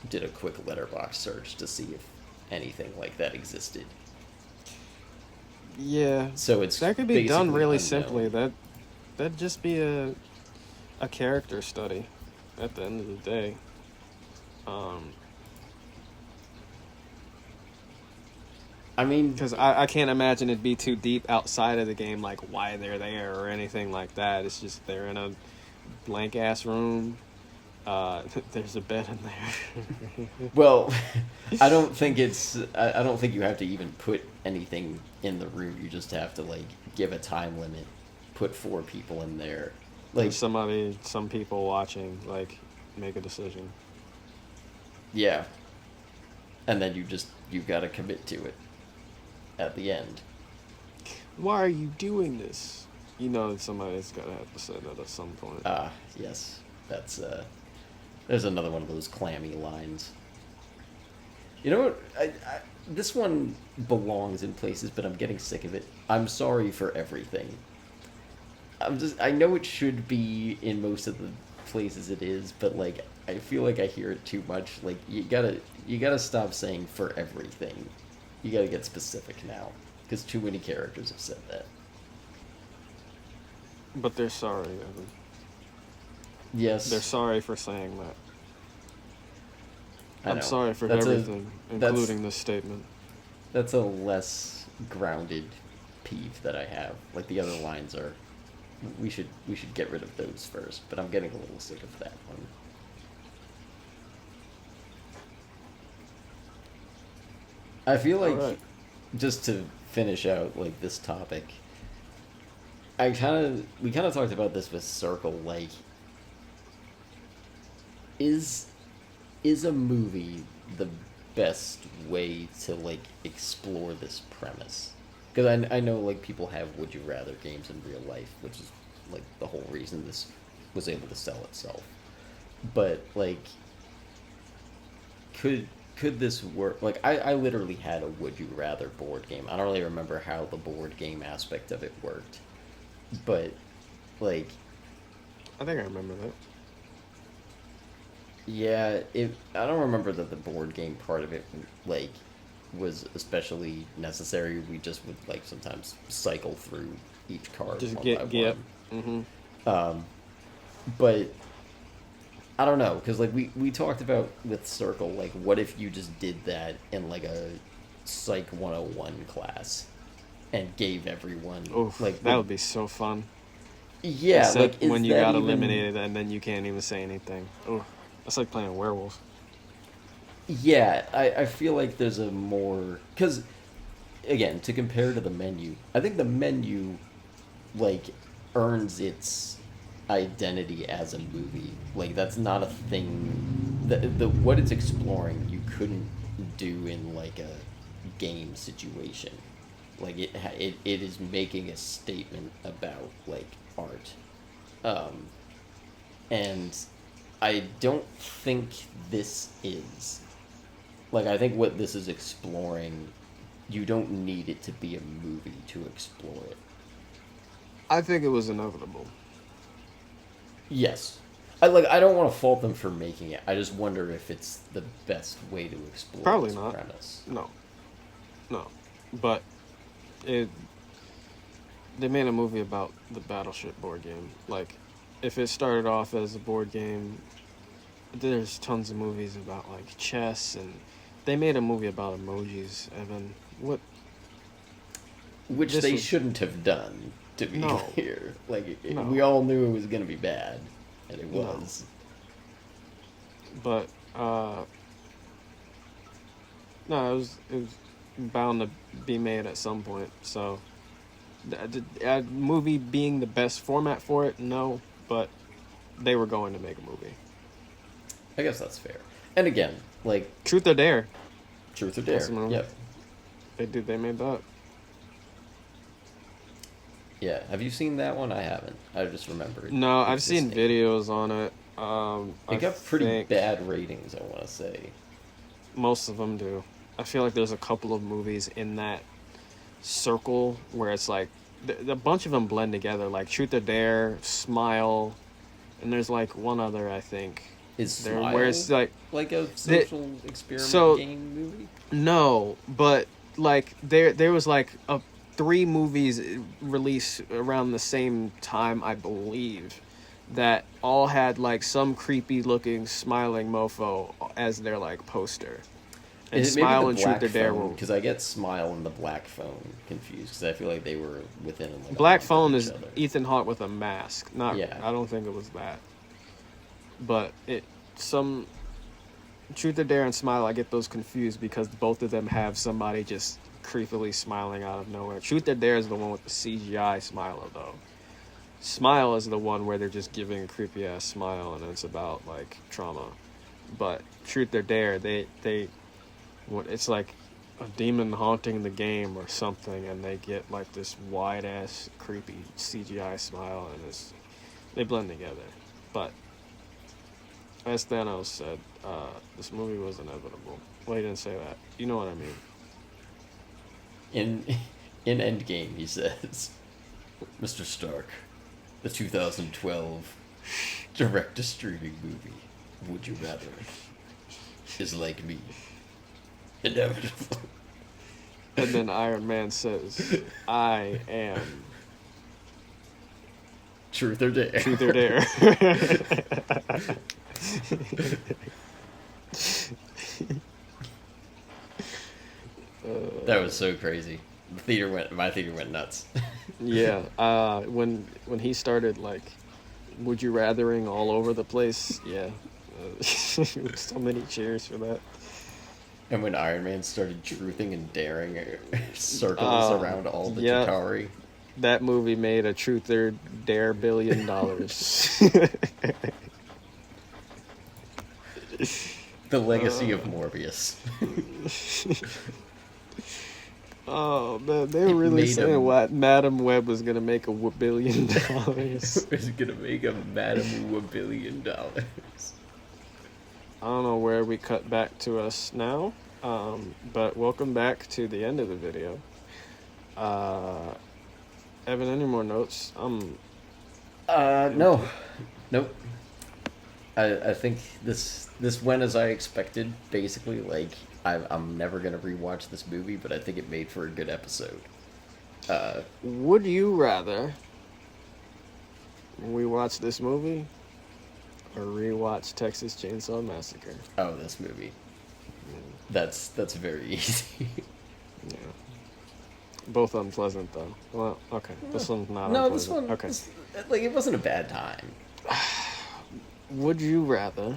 did a quick letterbox search to see if anything like that existed. Yeah. So it's that could be done basically really unknown. simply. That'd just be a character study at the end of the day. I mean, Because I can't imagine it'd be too deep outside of the game, like why they're there or anything like that. It's just they're in a blank ass room. There's a bed in there. well, I don't think I don't think you have to even put anything in the room. You just have to, like, give a time limit, put 4 people in there. Like, Some people watching, like, make a decision. yeah. And then you've got to commit to it at the end. Why are you doing this? You know somebody's got to have to say that at some point. Yes. That's, there's another one of those clammy lines. You know what? This one belongs in places, but I'm getting sick of it. I'm sorry for everything. I know it should be in most of the places it is, but, like, I feel like I hear it too much. Like, you gotta stop saying for everything. You gotta get specific now, because too many characters have said that. But they're sorry, Evan. Yes. They're sorry for saying that. I I'm know. sorry for That's everything, including this statement. That's a less grounded peeve that I have. Like, the other lines are, we should get rid of those first, but I'm getting a little sick of that one. I feel like, Alright. just to finish out, like, this topic, we kind of talked about this with Circle, like, is a movie the best way to, like, explore this premise? Because I know, like, people have Would You Rather games in real life, which is, like, the whole reason this was able to sell itself. But, like, could this work? Like, I literally had a Would You Rather board game. I don't really remember how the board game aspect of it worked, but like, I think I remember that. yeah, I don't remember that the board game part of it like was especially necessary. We just would like sometimes cycle through each card Just one get by yep. one. Mm-hmm. But I don't know, because like we talked about with Circle, like what if you just did that in like a Psych 101 class and gave everyone Oof, like that would be so fun. yeah, Except like when is you that got even... eliminated and then you can't even say anything. Oh, that's like playing werewolf. Yeah, I feel like there's a more because again to compare to the menu, I think the menu like earns its identity as a movie. Like that's not a thing. The what it's exploring you couldn't do in like a game situation. Like it is making a statement about like art, and I don't think this is. Like I think what this is exploring, you don't need it to be a movie to explore it. I think it was inevitable. Yes. I don't want to fault them for making it. I just wonder if it's the best way to explore Probably this not. premise. No, but it. They made a movie about the Battleship board game. Like, if it started off as a board game, there's tons of movies about like chess, and they made a movie about emojis. Evan, what? Which This they was- shouldn't have done, to be No. clear. Like, No. we all knew it was going to be bad, and it No. was. But no, it was bound to be made at some point. So, a movie being the best format for it, no, but they were going to make a movie. I guess that's fair. And again, like, Truth or Dare, Truth or Dare. That's a movie. Yep. they made that. Yeah. Have you seen that one? I haven't. I just remember it. No, I've seen existing. videos on it. It I got pretty think bad ratings, I want to say. Most of them do. I feel like there's a couple of movies in that circle where it's like a bunch of them blend together, like Truth or Dare, Smile, and there's like one other I think. Is There, Smile where it's like a social experiment so- game movie? no, but like there was like 3 movies released around the same time, I believe, that all had like some creepy looking smiling mofo as their like poster. And Is it Smile maybe and the Truth or Black Dare Phone? were Because I get Smile and the Black Phone confused, because I feel like they were within like a Black month of Phone each is other. Ethan Hawke with a mask. Not Yeah. I don't think it was that. But some Truth or Dare and Smile, I get those confused because both of them have somebody just creepily smiling out of nowhere. Truth or Dare is the one with the CGI smile though. Smile is the one where they're just giving a creepy ass smile and it's about like trauma. But Truth or Dare, it's like a demon haunting the game or something, and they get like this wide ass creepy CGI smile, and they blend together. But as Thanos said, this movie was inevitable. Well, he didn't say that. You know what I mean. In Endgame, he says, Mr. Stark, the 2012 direct-to-streaming movie, Would You Rather, is like me. Inevitable. And then Iron Man says, I am Truth or Dare. Truth or Dare. That was so crazy. My theater went nuts. Yeah, when he started like, would you rathering all over the place? Yeah, so many cheers for that. And when Iron Man started truthing and daring circles around all the yeah. Chitauri. That movie made a Truth or Dare $1 billion. The legacy of Morbius. Oh man, they were It really made saying him- what Madam Web was gonna make $1 billion. It's gonna make a Madam $1 billion. don't know where we cut back to us now, but welcome back to the end of the video. Evan, any more notes? No. Nope. I think this went as I expected, basically. Like, I'm never going to rewatch this movie, but I think it made for a good episode. Would you rather we watch this movie or rewatch Texas Chainsaw Massacre? Oh, this movie. That's very easy. Yeah. Both unpleasant, though. Well, okay. This one's not No, unpleasant. this one, like, it wasn't a bad time. Would you rather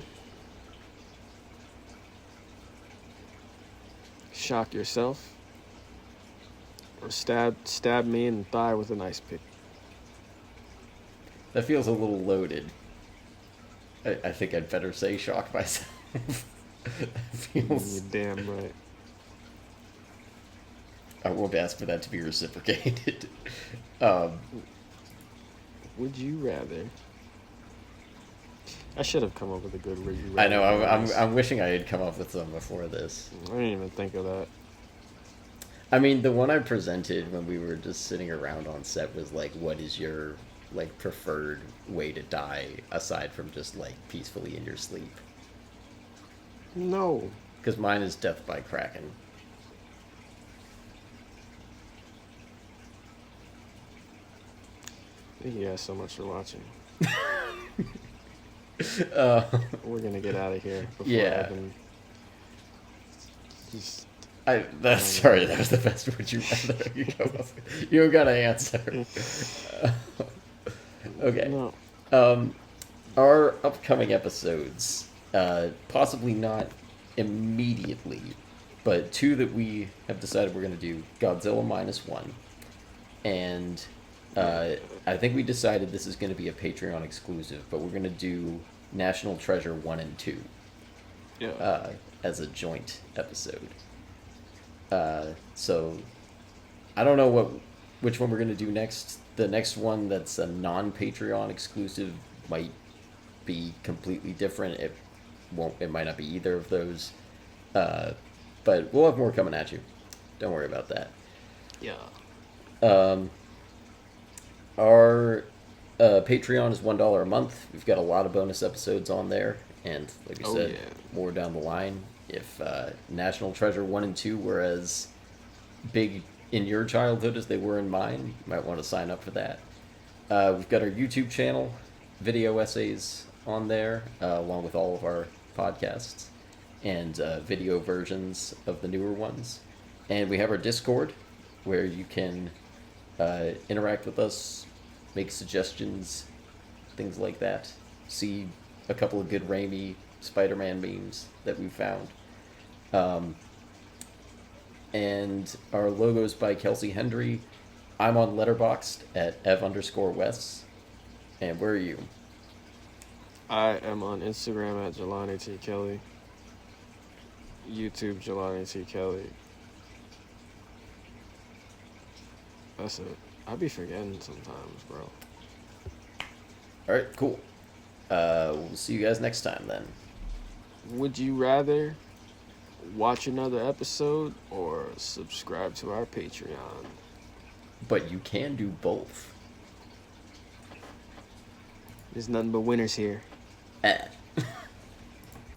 shock yourself or stab me in the thigh with an ice pick? That feels a little loaded. I think I'd better say shock myself. That feels... You're damn right. I won't ask for that to be reciprocated. Would you rather? I should have come up with a good would you rather. I know. I'm wishing I had come up with some before this. I didn't even think of that. I mean, the one I presented when we were just sitting around on set was like, what is your like preferred way to die aside from just like peacefully in your sleep? No. Because mine is death by Kraken. Thank you guys so much for watching. We're gonna get out of here. Before Yeah. Evan just... Sorry, that was the best would you rather. You gotta answer. Okay. No. Our upcoming episodes, possibly not immediately, but two that we have decided we're gonna do: Godzilla Minus One, and I think we decided this is gonna be a Patreon exclusive, but we're gonna do National Treasure 1 and 2. Yeah. As a joint episode. So I don't know which one we're gonna do next. The next one that's a non-Patreon exclusive might be completely different. It might not be either of those. But we'll have more coming at you. Don't worry about that. Yeah. Our Patreon is $1 a month. We've got a lot of bonus episodes on there, and like we said, more down the line. If National Treasure 1 and 2 were as big in your childhood as they were in mine, you might want to sign up for that. We've got our YouTube channel, video essays on there, along with all of our podcasts, and video versions of the newer ones. And we have our Discord, where you can interact with us, make suggestions, things like that. See a couple of good Raimi Spider-Man memes that we found. And our logo's by Kelsey Hendry. I'm on Letterboxd at ev_Wes. And where are you? I am on Instagram at Jelani T. Kelly. YouTube Jelani T. Kelly. That's it. I be forgetting sometimes, bro. Alright, cool. We'll see you guys next time then. Would you rather watch another episode or subscribe to our Patreon? But you can do both. There's nothing but winners here.